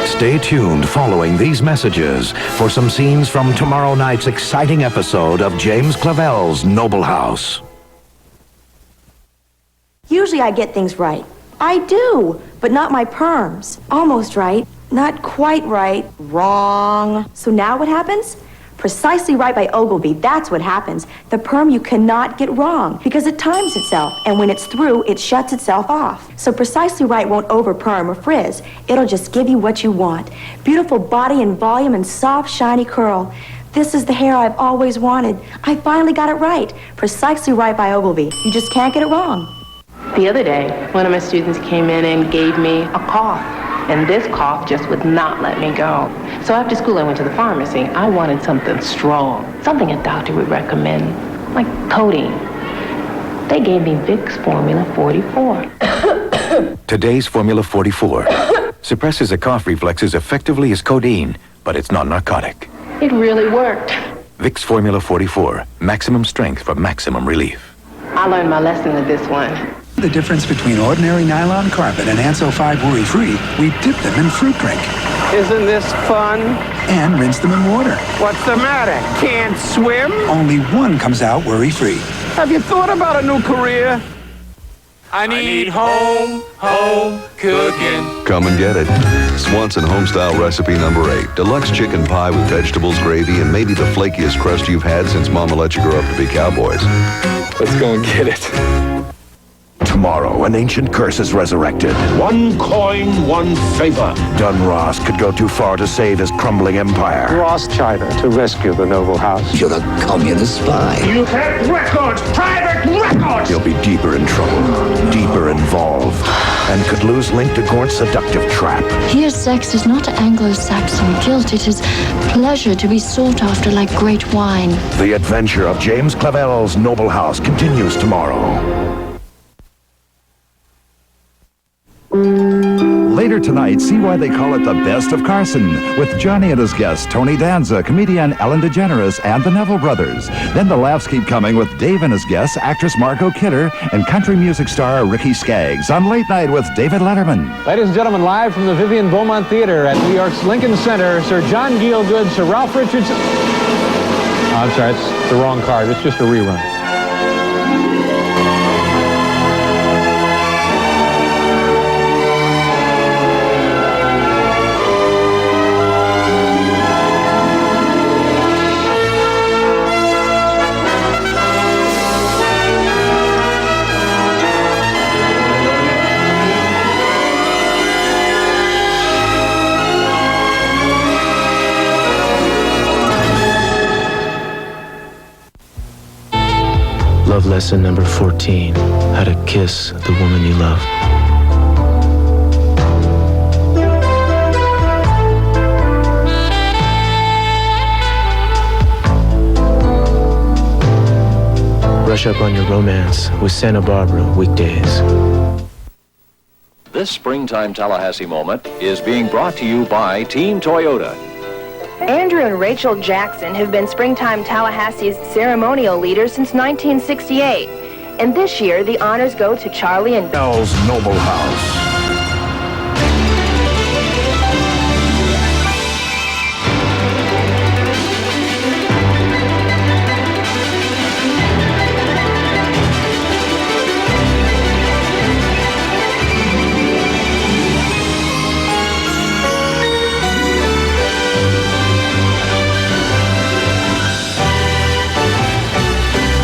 Stay tuned following these messages for some scenes from tomorrow night's exciting episode of James Clavell's Noble House. Usually I get things right. I do, but not my perms. Almost right, not quite right, wrong. So now what happens? Precisely Right by Ogilvy, that's what happens. The perm you cannot get wrong because it times itself, and when it's through, it shuts itself off. So Precisely Right won't over perm or frizz. It'll just give you what you want. Beautiful body and volume and soft, shiny curl. This is the hair I've always wanted. I finally got it right. Precisely Right by Ogilvy. You just can't get it wrong. The other day, one of my students came in and gave me a cough, and this cough just would not let me go. So after school, I went to the pharmacy. I wanted something strong, something a doctor would recommend, like codeine. They gave me Vicks Formula 44. Today's Formula 44 suppresses a cough reflex as effectively as codeine, but it's not narcotic. It really worked. Vicks Formula 44, maximum strength for maximum relief. I learned my lesson with this one. The difference between ordinary nylon carpet and Anso 5 worry-free, we dip them in fruit drink. Isn't this fun? And rinse them in water. What's the matter? Can't swim? Only one comes out worry-free. Have you thought about a new career? I need home cooking. Come and get it. Swanson Homestyle Recipe number 8. Deluxe chicken pie with vegetables, gravy, and maybe the flakiest crust you've had since Mama let you grow up to be cowboys. Let's go and get it. Tomorrow, an ancient curse is resurrected. One coin, one favor. Dunross could go too far to save his crumbling empire. Rothschilder to rescue the Noble House. You're a communist spy. You have records, private records! He'll be deeper in trouble, deeper involved, and could lose link to Gort's seductive trap. Here sex is not Anglo-Saxon guilt. It is pleasure to be sought after like great wine. The adventure of James Clavell's Noble House continues tomorrow. Later tonight, see why they call it the best of Carson, with Johnny and his guests, Tony Danza, comedian Ellen DeGeneres, and the Neville Brothers. Then the laughs keep coming with Dave and his guests, actress Margot Kidder, and country music star Ricky Skaggs on Late Night with David Letterman. Ladies and gentlemen, live from the Vivian Beaumont Theater at New York's Lincoln Center, Sir John Gielgud, Sir Ralph Richardson. Oh, I'm sorry, it's the wrong card. It's just a rerun. Love lesson number 14, how to kiss the woman you love. Brush up on your romance with Santa Barbara weekdays. This springtime Tallahassee moment is being brought to you by Team Toyota. Andrew and Rachel Jackson have been Springtime Tallahassee's ceremonial leaders since 1968. And this year, the honors go to Charlie and Bell's Noble House.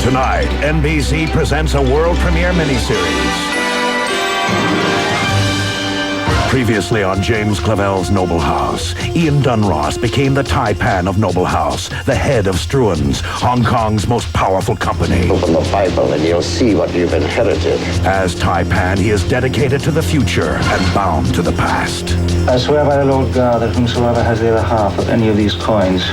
Tonight, NBC presents a world premiere miniseries. Previously on James Clavell's Noble House, Ian Dunross became the Taipan of Noble House, the head of Struan's, Hong Kong's most powerful company. Open the Bible and you'll see what you've inherited. As Taipan, he is dedicated to the future and bound to the past. I swear by the Lord God that whomsoever has the other half of any of these coins,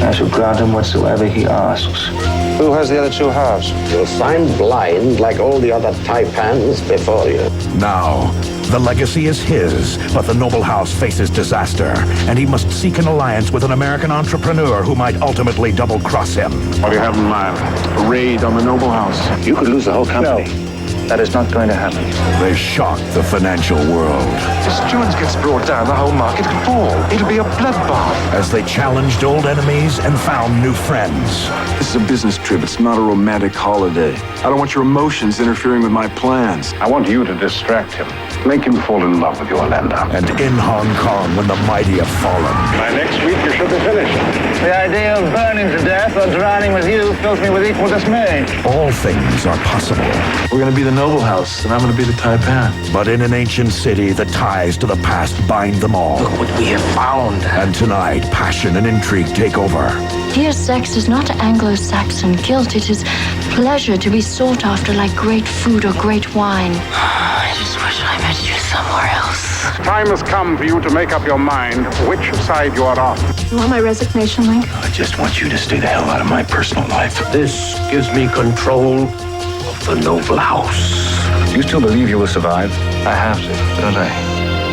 I shall grant him whatsoever he asks. Who has the other two halves? You'll sign blind like all the other Taipans before you. Now, the legacy is his, but the Noble House faces disaster, and he must seek an alliance with an American entrepreneur who might ultimately double-cross him. What do you have in mind? A raid on the Noble House? You could lose the whole company. No. That is not going to happen. They shock the financial world. If Struan's gets brought down, the whole market could fall. It'll be a bloodbath. As they challenged old enemies and found new friends. This is a business trip. It's not a romantic holiday. I don't want your emotions interfering with my plans. I want you to distract him. Make him fall in love with your lender. And in Hong Kong, when the mighty have fallen. By next week, you should be finished. The idea of burning to death or drowning with you fills me with equal dismay. All things are possible. We're going to be the Noble House, and I'm going to be the Taipan. But in an ancient city, the ties to the past bind them all. Look what we have found. And tonight, passion and intrigue take over. Dear sex is not Anglo-Saxon guilt. It is pleasure to be sought after like great food or great wine. I just wish I met you somewhere else. Time has come for you to make up your mind which side you are on. You want my resignation link? I just want you to stay the hell out of my personal life. This gives me control of the Noble House. Do you still believe you will survive? I have to, don't I?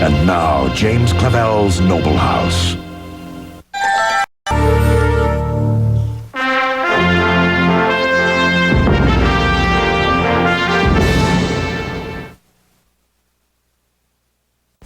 And now, James Clavell's Noble House.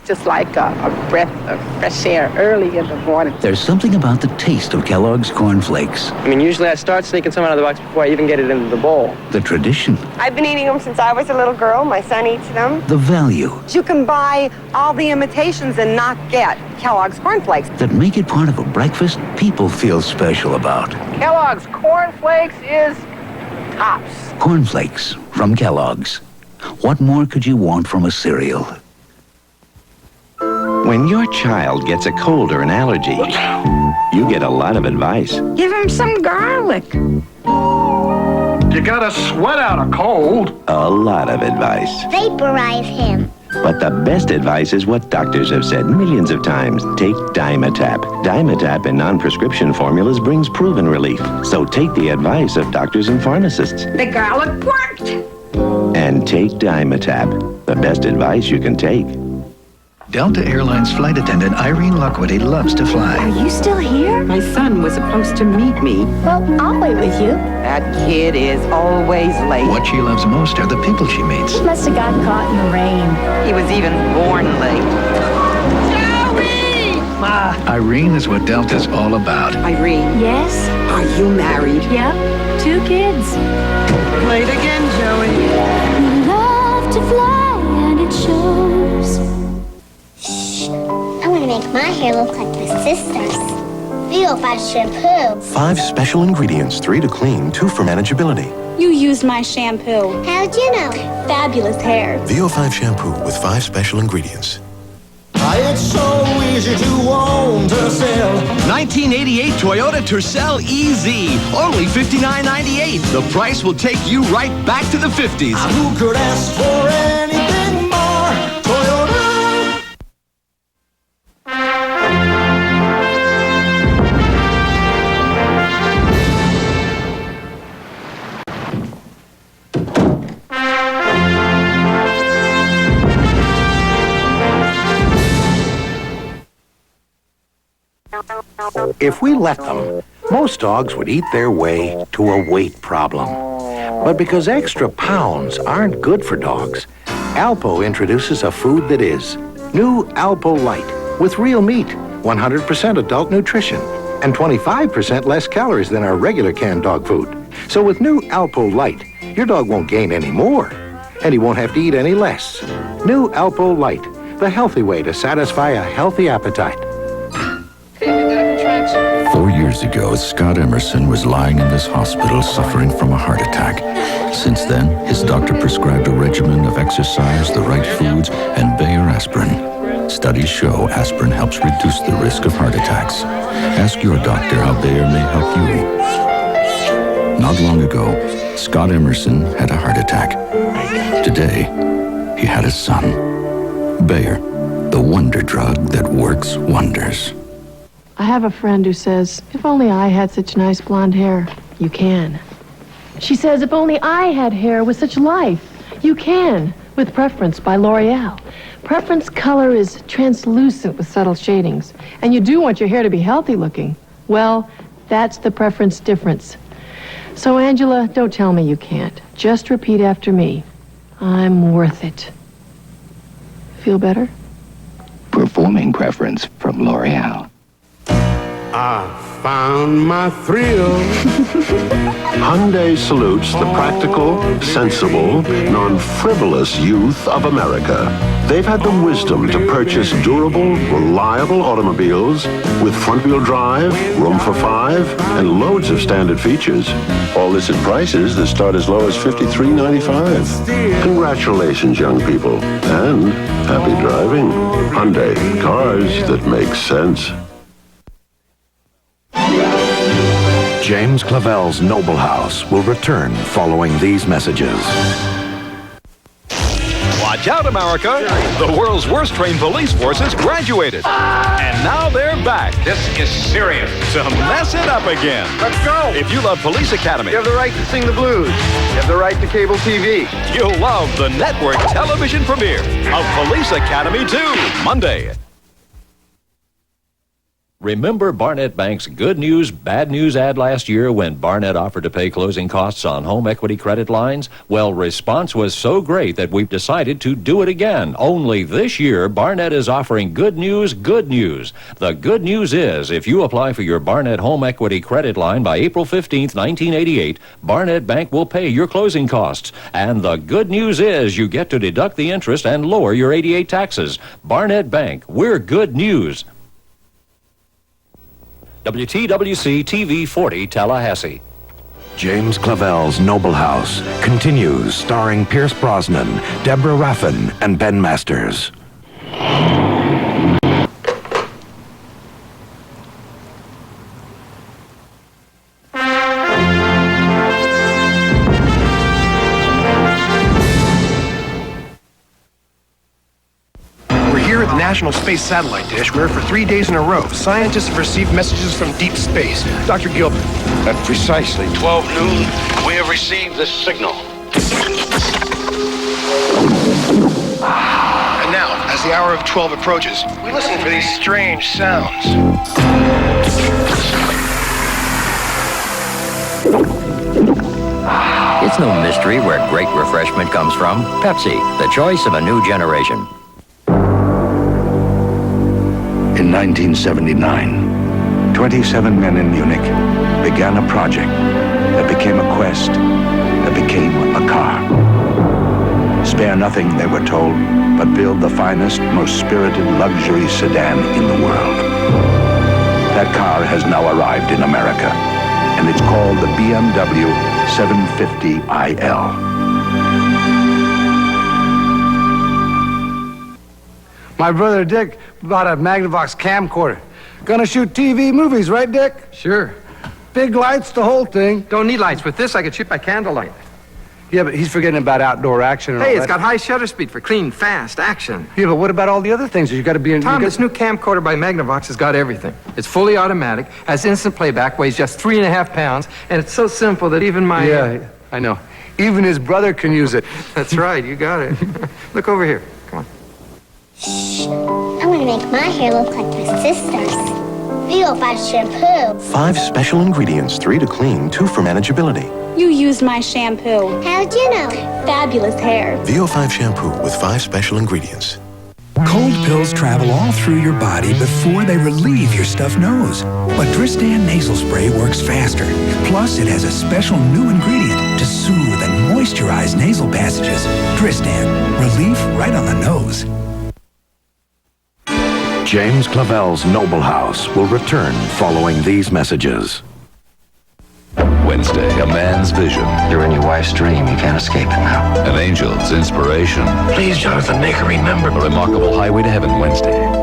Just like a breath of fresh air early in the morning. There's something about the taste of Kellogg's Corn Flakes. I mean, usually I start sneaking some out of the box before I even get it into the bowl. The tradition. I've been eating them since I was a little girl. My son eats them. The value. You can buy all the imitations and not get Kellogg's Corn Flakes. That make it part of a breakfast people feel special about. Kellogg's Corn Flakes is tops. Corn Flakes from Kellogg's. What more could you want from a cereal? When your child gets a cold or an allergy, you get a lot of advice. Give him some garlic. You gotta sweat out a cold. A lot of advice. Vaporize him. But the best advice is what doctors have said millions of times. Take Dimetap. Dimetap in non-prescription formulas brings proven relief. So take the advice of doctors and pharmacists. The garlic worked. And take Dimetap. The best advice you can take. Delta Airlines flight attendant Irene Lockwoody loves to fly. Are you still here? My son was supposed to meet me. Well, I'll wait with you. That kid is always late. What she loves most are the people she meets. He must have gotten caught in the rain. He was even born late. Ma! Irene is what Delta's all about. Irene. Yes? Are you married? Yep. 2 kids. Late again, Joey. We love to fly and it shows. Shh. I want to make my hair look like my sister's. VO5 shampoo. 5 special ingredients, 3 to clean, 2 for manageability. You used my shampoo. How'd you know? Fabulous hair. VO5 shampoo with 5 special ingredients. It's so easy to own Tercel. 1988 Toyota Tercel EZ. Only $59.98. The price will take you right back to the 50s. Who could ask for anything more? Toyota. If we let them, most dogs would eat their way to a weight problem. But because extra pounds aren't good for dogs, Alpo introduces a food that is. New Alpo Light with real meat, 100% adult nutrition, and 25% less calories than our regular canned dog food. So with new Alpo Light, your dog won't gain any more, and he won't have to eat any less. New Alpo Light, the healthy way to satisfy a healthy appetite. 4 years ago, Scott Emerson was lying in this hospital suffering from a heart attack. Since then, his doctor prescribed a regimen of exercise, the right foods, and Bayer aspirin. Studies show aspirin helps reduce the risk of heart attacks. Ask your doctor how Bayer may help you. Not long ago, Scott Emerson had a heart attack. Today, he had a son. Bayer, the wonder drug that works wonders. I have a friend who says, if only I had such nice blonde hair. You can. She says, if only I had hair with such life. You can, with Preference by L'Oreal. Preference color is translucent with subtle shadings. And you do want your hair to be healthy looking. Well, that's the Preference difference. So, Angela, don't tell me you can't. Just repeat after me. I'm worth it. Feel better? Performing Preference from L'Oreal. I found my thrill. Hyundai salutes the practical, sensible, non-frivolous youth of America. They've had the wisdom to purchase durable, reliable automobiles with front-wheel drive, room for 5, and loads of standard features. All this at prices that start as low as $53.95. Congratulations, young people, and happy driving. Hyundai, cars that make sense. James Clavell's Noble House will return following these messages. Watch out, America! The world's worst trained police forces graduated. And now they're back. This is serious. To mess it up again. Let's go! If you love Police Academy, You have the right to sing the blues. You have the right to cable TV. you'll love the network television premiere of Police Academy 2, Monday. Remember Barnett Bank's good news, bad news ad last year when Barnett offered to pay closing costs on home equity credit lines? Well, response was so great that we've decided to do it again. Only this year, Barnett is offering good news, good news. The good news is, if you apply for your Barnett home equity credit line by April 15th, 1988, Barnett Bank will pay your closing costs. And the good news is you get to deduct the interest and lower your 88 taxes. Barnett Bank, we're good news. WTWC-TV 40, Tallahassee. James Clavell's Noble House continues, starring Pierce Brosnan, Deborah Raffin, and Ben Masters. National Space Satellite Dish, where for 3 days in a row, scientists have received messages from deep space. Dr. Gilbert. At precisely 12 noon, we have received this signal. And now, as the hour of 12 approaches, we listen for these strange sounds. It's no mystery where great refreshment comes from. Pepsi, the choice of a new generation. In 1979, 27 men in Munich began a project that became a quest, that became a car. Spare nothing, they were told, but build the finest, most spirited luxury sedan in the world. That car has now arrived in America, and it's called the BMW 750iL. My brother Dick bought a Magnavox camcorder. Gonna shoot TV movies, right, Dick? Sure. Big lights, the whole thing. Don't need lights. With this, I could shoot by candlelight. Yeah, but he's forgetting about outdoor action and all Hey, that. it's got high shutter speed for clean, fast action. Yeah, but what about all the other things? You got to be in... Tom, this new camcorder by Magnavox has got everything. It's fully automatic, has instant playback, weighs just 3.5 pounds, and it's so simple that even my... Yeah, I know. Even his brother can use it. That's right, you got it. Look over here. Come on. Shh. I want to make my hair look like my sister's. VO5 shampoo. 5 special ingredients, 3 to clean, 2 for manageability. You used my shampoo. How'd you know? Fabulous hair. VO5 shampoo with 5 special ingredients. Cold pills travel all through your body before they relieve your stuffed nose. But Dristan nasal spray works faster. Plus, it has a special new ingredient to soothe and moisturize nasal passages. Dristan, relief right on the nose. James Clavell's Noble House will return following these messages. Wednesday, a man's vision. You're in your wife's dream. You can't escape it now. An angel's inspiration. Please, Jonathan, make her remember. A remarkable highway to heaven Wednesday.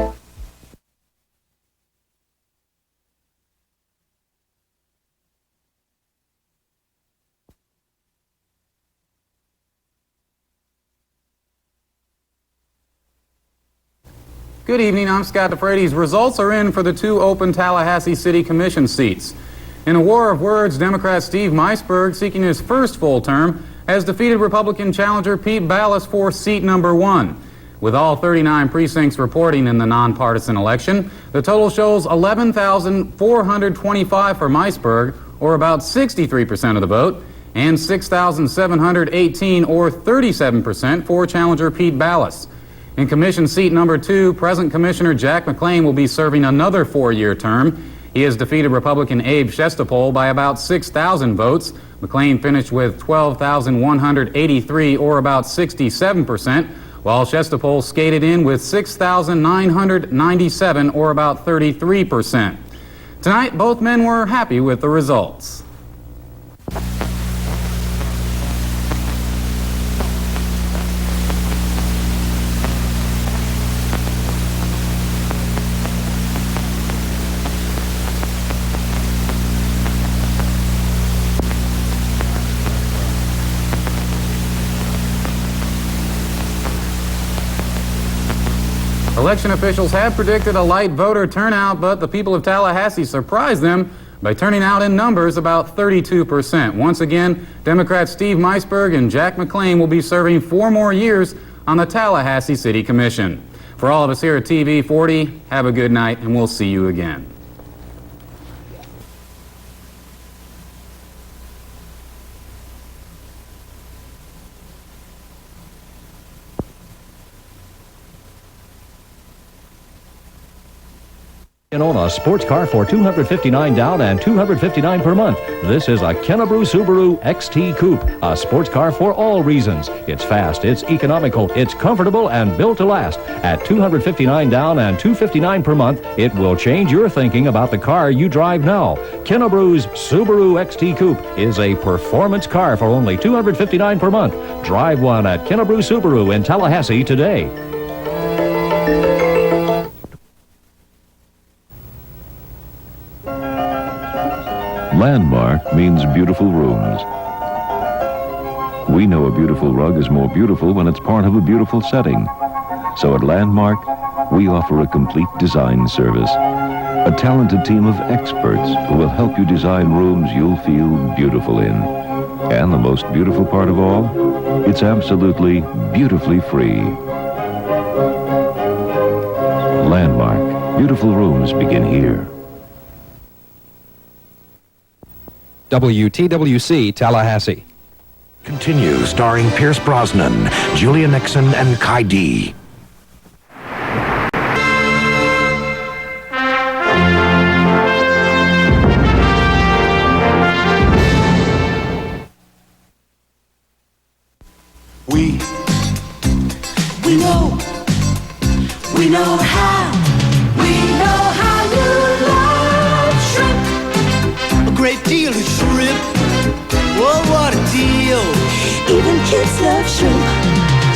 Good evening, I'm Scott DeFreitas. Results are in for the 2 open Tallahassee City Commission seats. In a war of words, Democrat Steve Meisberg, seeking his first full term, has defeated Republican challenger Pete Ballas for seat number 1. With all 39 precincts reporting in the nonpartisan election, the total shows 11,425 for Meisberg, or about 63% of the vote, and 6,718, or 37%, for challenger Pete Ballas. In Commission seat number 2, present Commissioner Jack McLean will be serving another 4-year term. He has defeated Republican Abe Shestapol by about 6,000 votes. McLean finished with 12,183, or about 67%, while Shestapol skated in with 6,997, or about 33%. Tonight, both men were happy with the results. Election officials had predicted a light voter turnout, but the people of Tallahassee surprised them by turning out in numbers about 32%. Once again, Democrats Steve Meisberg and Jack McLean will be serving 4 more years on the Tallahassee City Commission. For all of us here at TV 40, have a good night, and we'll see you again. Own a sports car for $259 down and $259 per month. This is a Kinnebrew Subaru XT Coupe, a sports car for all reasons. It's fast, it's economical, it's comfortable, and built to last. At $259 down and $259 per month, it will change your thinking about the car you drive now. Kinnebrew's Subaru XT Coupe is a performance car for only $259 per month. Drive one at Kinnebrew Subaru in Tallahassee today. Landmark means beautiful rooms. We know a beautiful rug is more beautiful when it's part of a beautiful setting. So at Landmark, we offer a complete design service. A talented team of experts who will help you design rooms you'll feel beautiful in. And the most beautiful part of all, it's absolutely beautifully free. Landmark. Beautiful rooms begin here. WTWC Tallahassee. Continue starring Pierce Brosnan, Julia Nixon, and Kai D. We know how you love shrimp. A great deal of shrimp. Whoa, what a deal. Even kids love shrimp.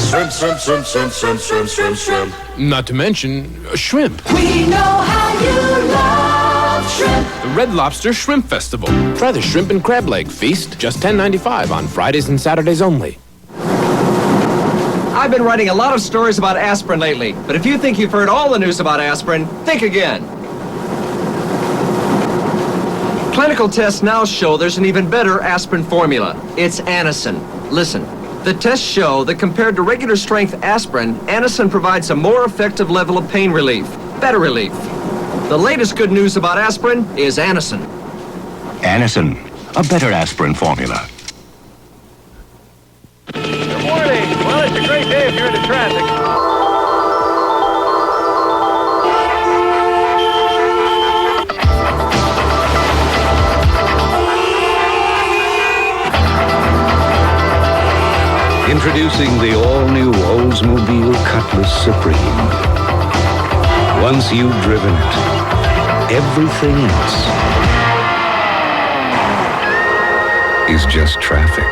Shrimp, shrimp, shrimp, shrimp, shrimp, shrimp, shrimp, shrimp. Not to mention shrimp. We know how you love shrimp. The Red Lobster Shrimp Festival. Try the shrimp and crab leg feast, just $10.95 on Fridays and Saturdays only. I've been writing a lot of stories about aspirin lately, but if you think you've heard all the news about aspirin, think again. Clinical tests now show there's an even better aspirin formula. It's Anacin. Listen, the tests show that compared to regular strength aspirin, Anacin provides a more effective level of pain relief, better relief. The latest good news about aspirin is Anacin. Anacin, a better aspirin formula. Good morning. Well, it's a great day if you're into traffic. Introducing the all-new Oldsmobile Cutlass Supreme. Once you've driven it, everything else is just traffic.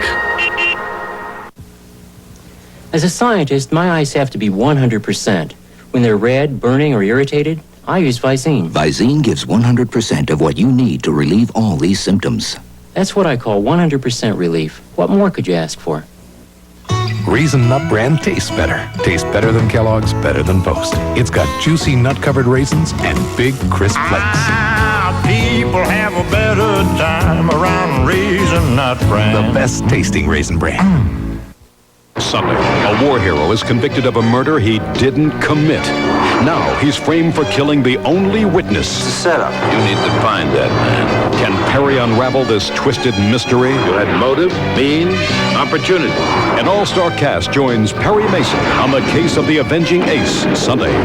As a scientist, my eyes have to be 100%. When they're red, burning, or irritated, I use Visine. Visine gives 100% of what you need to relieve all these symptoms. That's what I call 100% relief. What more could you ask for? Raisin Nut Bran tastes better. Tastes better than Kellogg's, better than Post. It's got juicy nut-covered raisins and big, crisp flakes. People have a better time around Raisin Nut Bran. The best tasting Raisin Bran. Sunday, a war hero is convicted of a murder he didn't commit. Now he's framed for killing the only witness. It's a setup. You need to find that man. Can Perry unravel this twisted mystery? You had motive, means, opportunity. An all-star cast joins Perry Mason on the case of the avenging ace, Sunday.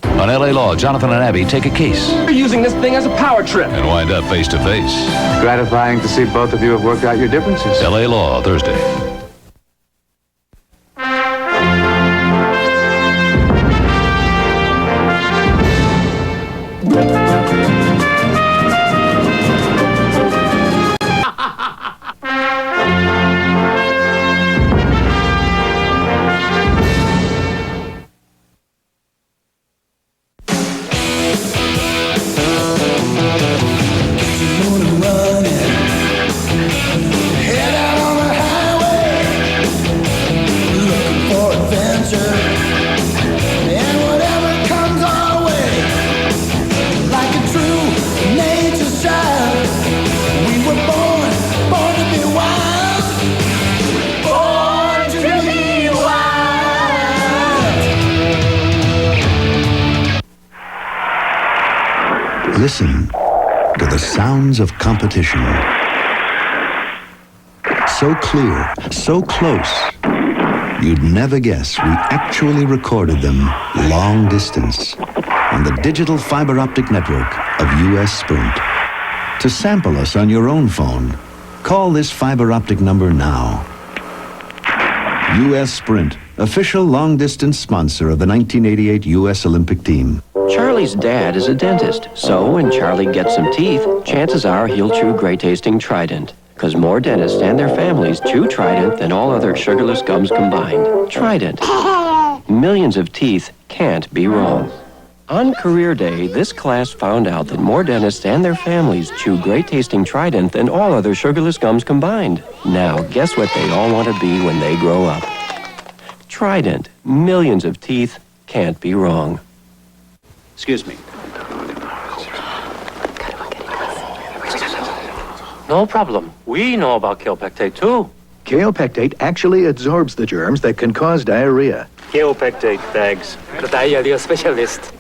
On LA Law, Jonathan and Abby take a case. You're using this thing as a power trip. And wind up face to face. Gratifying to see both of you have worked out your differences. LA Law, Thursday. Listen to the sounds of competition. So clear, so close, you'd never guess we actually recorded them long distance on the digital fiber optic network of U.S. Sprint. To sample us on your own phone, call this fiber optic number now. U.S. Sprint, official long-distance sponsor of the 1988 U.S. Olympic team. Charlie's dad is a dentist, so when Charlie gets some teeth, chances are he'll chew great-tasting Trident. Because more dentists and their families chew Trident than all other sugarless gums combined. Trident. Millions of teeth can't be wrong. On career day, this class found out that more dentists and their families chew great-tasting Trident than all other sugarless gums combined. Now, guess what they all want to be when they grow up? Trident. Millions of teeth can't be wrong. Excuse me. No problem. We know about Kaopectate, too. Kaopectate actually absorbs the germs that can cause diarrhea. Kaopectate bags. The diarrhea specialist.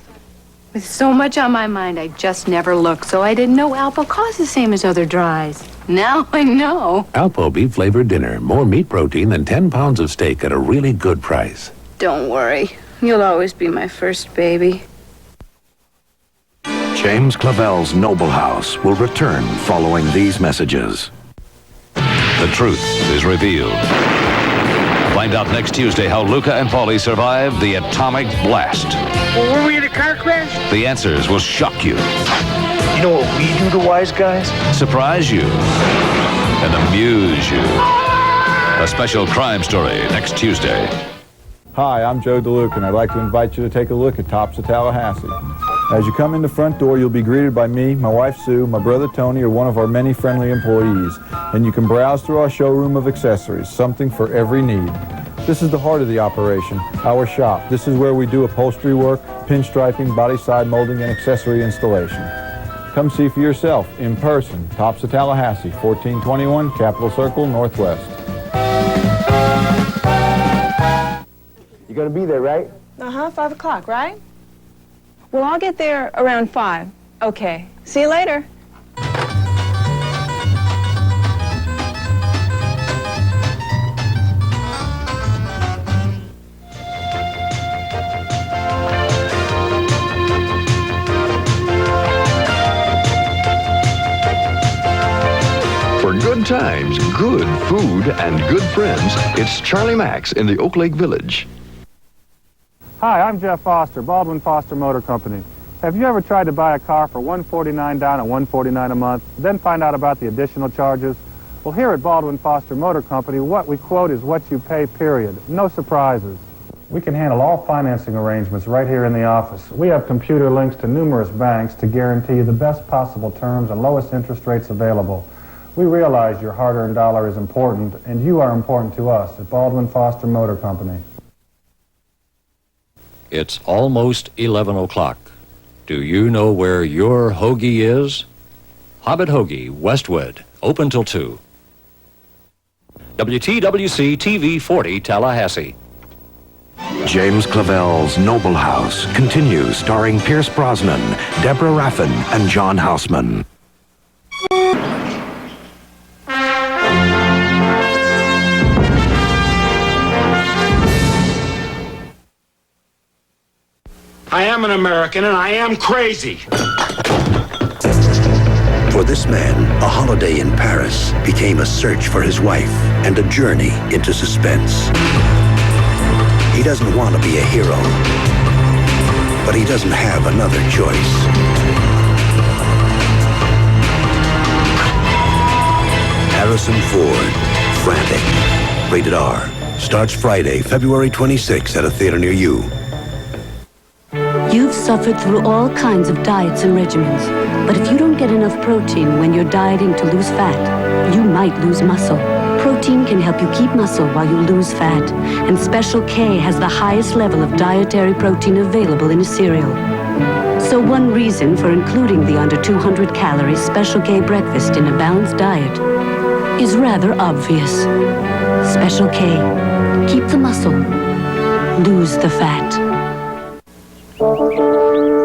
With so much on my mind, I just never looked, so I didn't know Alpo costs the same as other dries. Now I know. Alpo beef-flavored dinner. More meat protein than 10 pounds of steak at a really good price. Don't worry. You'll always be my first baby. James Clavell's Noble House will return following these messages. The truth is revealed. Find out next Tuesday how Luca and Paulie survived the atomic blast. Well, were we in a car crash? The answers will shock you. You know what we do to wise guys? Surprise you. And amuse you. A special crime story next Tuesday. Hi, I'm Joe DeLuca, and I'd like to invite you to take a look at Tops of Tallahassee. As you come in the front door, you'll be greeted by me, my wife Sue, my brother Tony, or one of our many friendly employees. And you can browse through our showroom of accessories, something for every need. This is the heart of the operation, our shop. This is where we do upholstery work, pinstriping, body side molding, and accessory installation. Come see for yourself, in person, Tops of Tallahassee, 1421 Capitol Circle, Northwest. You're gonna be there, right? 5 o'clock, right? Well, I'll get there around 5. Okay. See you later. For good times, good food, and good friends, it's Charlie Mack's in the Oak Lake Village. Hi, I'm Jeff Foster, Baldwin Foster Motor Company. Have you ever tried to buy a car for $149 down and $149 a month, then find out about the additional charges? Well, here at Baldwin Foster Motor Company, what we quote is what you pay, period. No surprises. We can handle all financing arrangements right here in the office. We have computer links to numerous banks to guarantee the best possible terms and lowest interest rates available. We realize your hard-earned dollar is important, and you are important to us at Baldwin Foster Motor Company. It's almost 11 o'clock. Do you know where your hoagie is? Hobbit Hoagie, Westwood, open till 2. WTWC-TV 40, Tallahassee. James Clavell's Noble House continues, starring Pierce Brosnan, Deborah Raffin, and John Houseman. I am an American, and I am crazy. For this man, a holiday in Paris became a search for his wife and a journey into suspense. He doesn't want to be a hero, but he doesn't have another choice. Harrison Ford, Frantic, rated R. Starts Friday, February 26th at a theater near you. You've suffered through all kinds of diets and regimens, but if you don't get enough protein when you're dieting to lose fat, you might lose muscle. Protein can help you keep muscle while you lose fat, and Special K has the highest level of dietary protein available in a cereal. So one reason for including the under 200 calorie Special K breakfast in a balanced diet is rather obvious. Special K. Keep the muscle, lose the fat.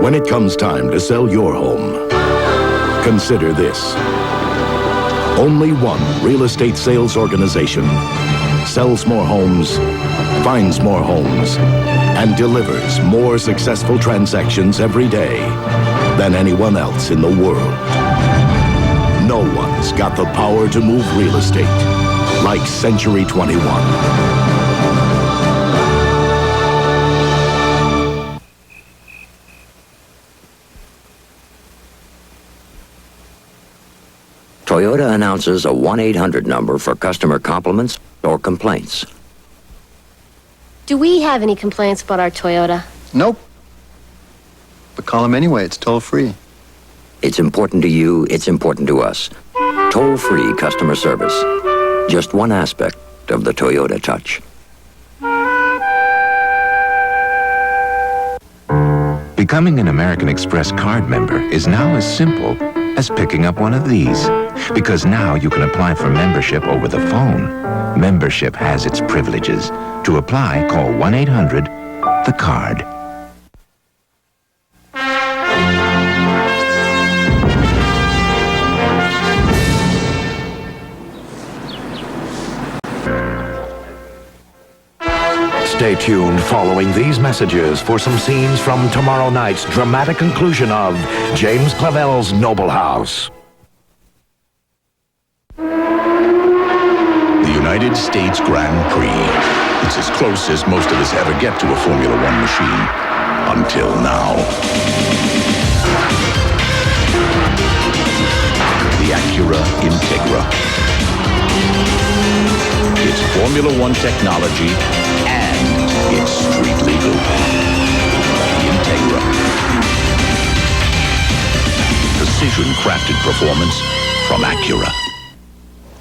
When it comes time to sell your home, consider this. Only one real estate sales organization sells more homes, finds more homes, and delivers more successful transactions every day than anyone else in the world. No one's got the power to move real estate like Century 21. Toyota announces a 1-800 number for customer compliments or complaints. Do we have any complaints about our Toyota? Nope. But call them anyway. It's toll-free. It's important to you, it's important to us. Toll-free customer service. Just one aspect of the Toyota touch. Becoming an American Express card member is now as simple as picking up one of these. Because now you can apply for membership over the phone. Membership has its privileges. To apply, call 1-800-THE-CARD. Stay tuned following these messages for some scenes from tomorrow night's dramatic conclusion of James Clavell's Noble House. The United States Grand Prix. It's as close as most of us ever get to a Formula One machine. Until now. The Acura Integra. It's Formula One technology and it's street legal. The Integra. Precision-crafted performance from Acura.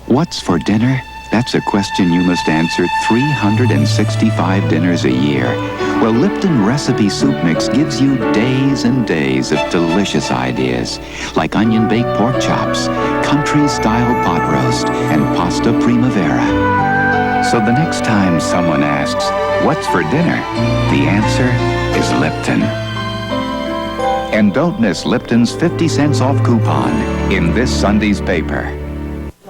What's for dinner? That's a question you must answer 365 dinners a year. Well, Lipton Recipe Soup Mix gives you days and days of delicious ideas, like onion-baked pork chops, country-style pot roast, and pasta primavera. So the next time someone asks, what's for dinner? The answer is Lipton. And don't miss Lipton's 50 cents off coupon in this Sunday's paper.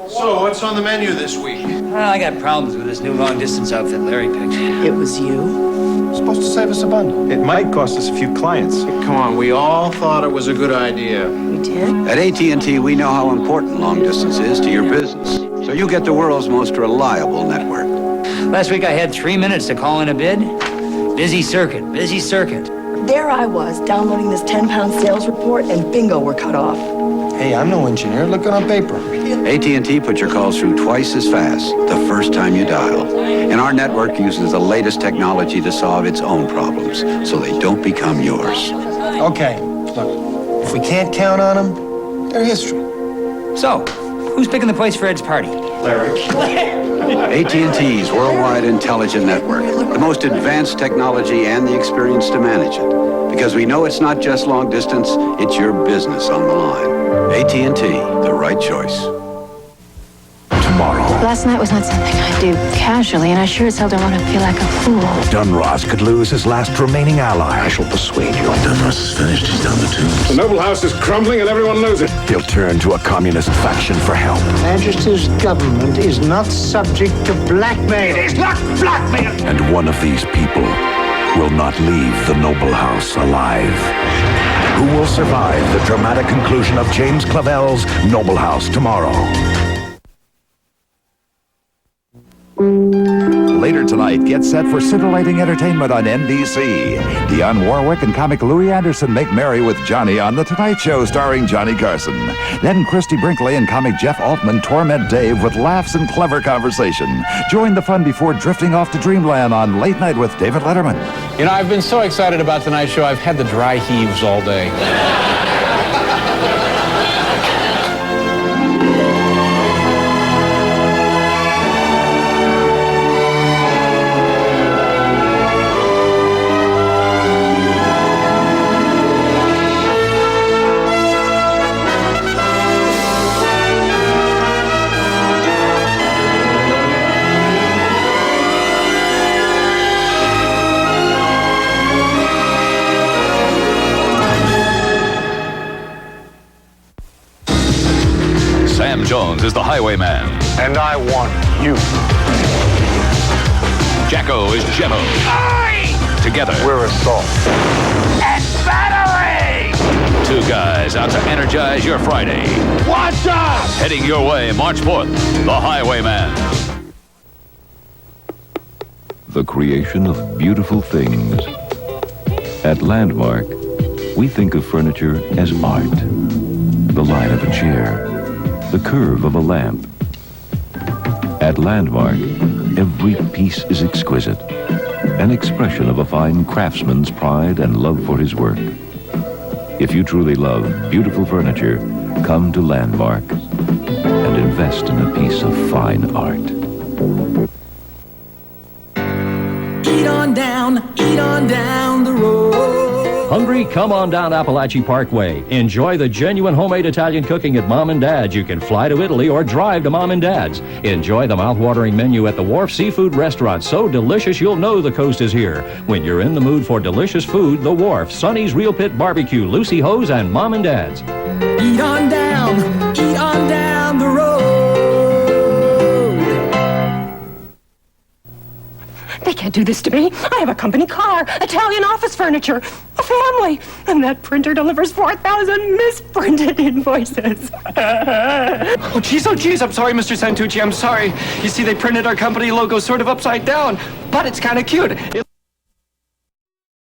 So, what's on the menu this week? I got problems with this new long-distance outfit Larry picked. It was you? Supposed to save us a bundle. It might cost us a few clients. Come on, we all thought it was a good idea. We did? At AT&T, we know how important long distance is to your business. So you get the world's most reliable network. Last week I had 3 minutes to call in a bid. Busy circuit, busy circuit. There I was, downloading this 10-pound sales report, and bingo, we're cut off. Hey, I'm no engineer. Look it on paper. AT&T puts your calls through twice as fast the first time you dial. And our network uses the latest technology to solve its own problems, so they don't become yours. Okay, look, if we can't count on them, they're history. So, who's picking the place for Ed's party? Larry. AT&T's worldwide intelligent network. The most advanced technology and the experience to manage it. Because we know it's not just long distance, it's your business on the line. AT&T, the right choice. Tomorrow, Last night was not something I do casually, and I sure as hell don't want to feel like a fool. Dunross could lose his last remaining ally. I shall persuade you. Dunross is finished. He's down the tubes. The Noble House is crumbling and everyone knows it. He'll turn to a communist faction for help. Majesty's government is not subject to blackmail. It's not blackmail! And one of these people will not leave the Noble House alive. Who will survive the dramatic conclusion of James Clavell's Noble House tomorrow? Later tonight, get set for scintillating entertainment on NBC. Dionne Warwick and comic Louis Anderson make merry with Johnny on The Tonight Show starring Johnny Carson. Then Christy Brinkley and comic Jeff Altman torment Dave with laughs and clever conversation. Join the fun before drifting off to dreamland on Late Night with David Letterman. You know, I've been so excited about tonight's show, I've had the dry heaves all day. Sam Jones is the highwayman. And I want you. Jacko is Jimmo. Together, We're assault. and Valerie! Two guys out to energize your Friday. Watch out! Heading your way March 4th, The Highwayman. The creation of beautiful things. At Landmark, we think of furniture as art. The line of a chair, the curve of a lamp. At Landmark, every piece is exquisite, an expression of a fine craftsman's pride and love for his work. If you truly love beautiful furniture, come to Landmark and invest in a piece of fine art. Eat on down the road. Hungry? Come on down Appalachian Parkway. Enjoy the genuine homemade Italian cooking at Mom and Dad's. You can fly to Italy or drive to Mom and Dad's. Enjoy the mouth-watering menu at the Wharf Seafood Restaurant. So delicious, you'll know the coast is here. When you're in the mood for delicious food, the Wharf, Sonny's Real Pit Barbecue, Lucy Ho's, and Mom and Dad's. Eat on down the road. They can't do this to me. I have a company car, Italian office furniture, a family, and that printer delivers 4,000 misprinted invoices. Oh, geez, I'm sorry, Mr. Santucci, I'm sorry. You see, they printed our company logo sort of upside down, but it's kind of cute.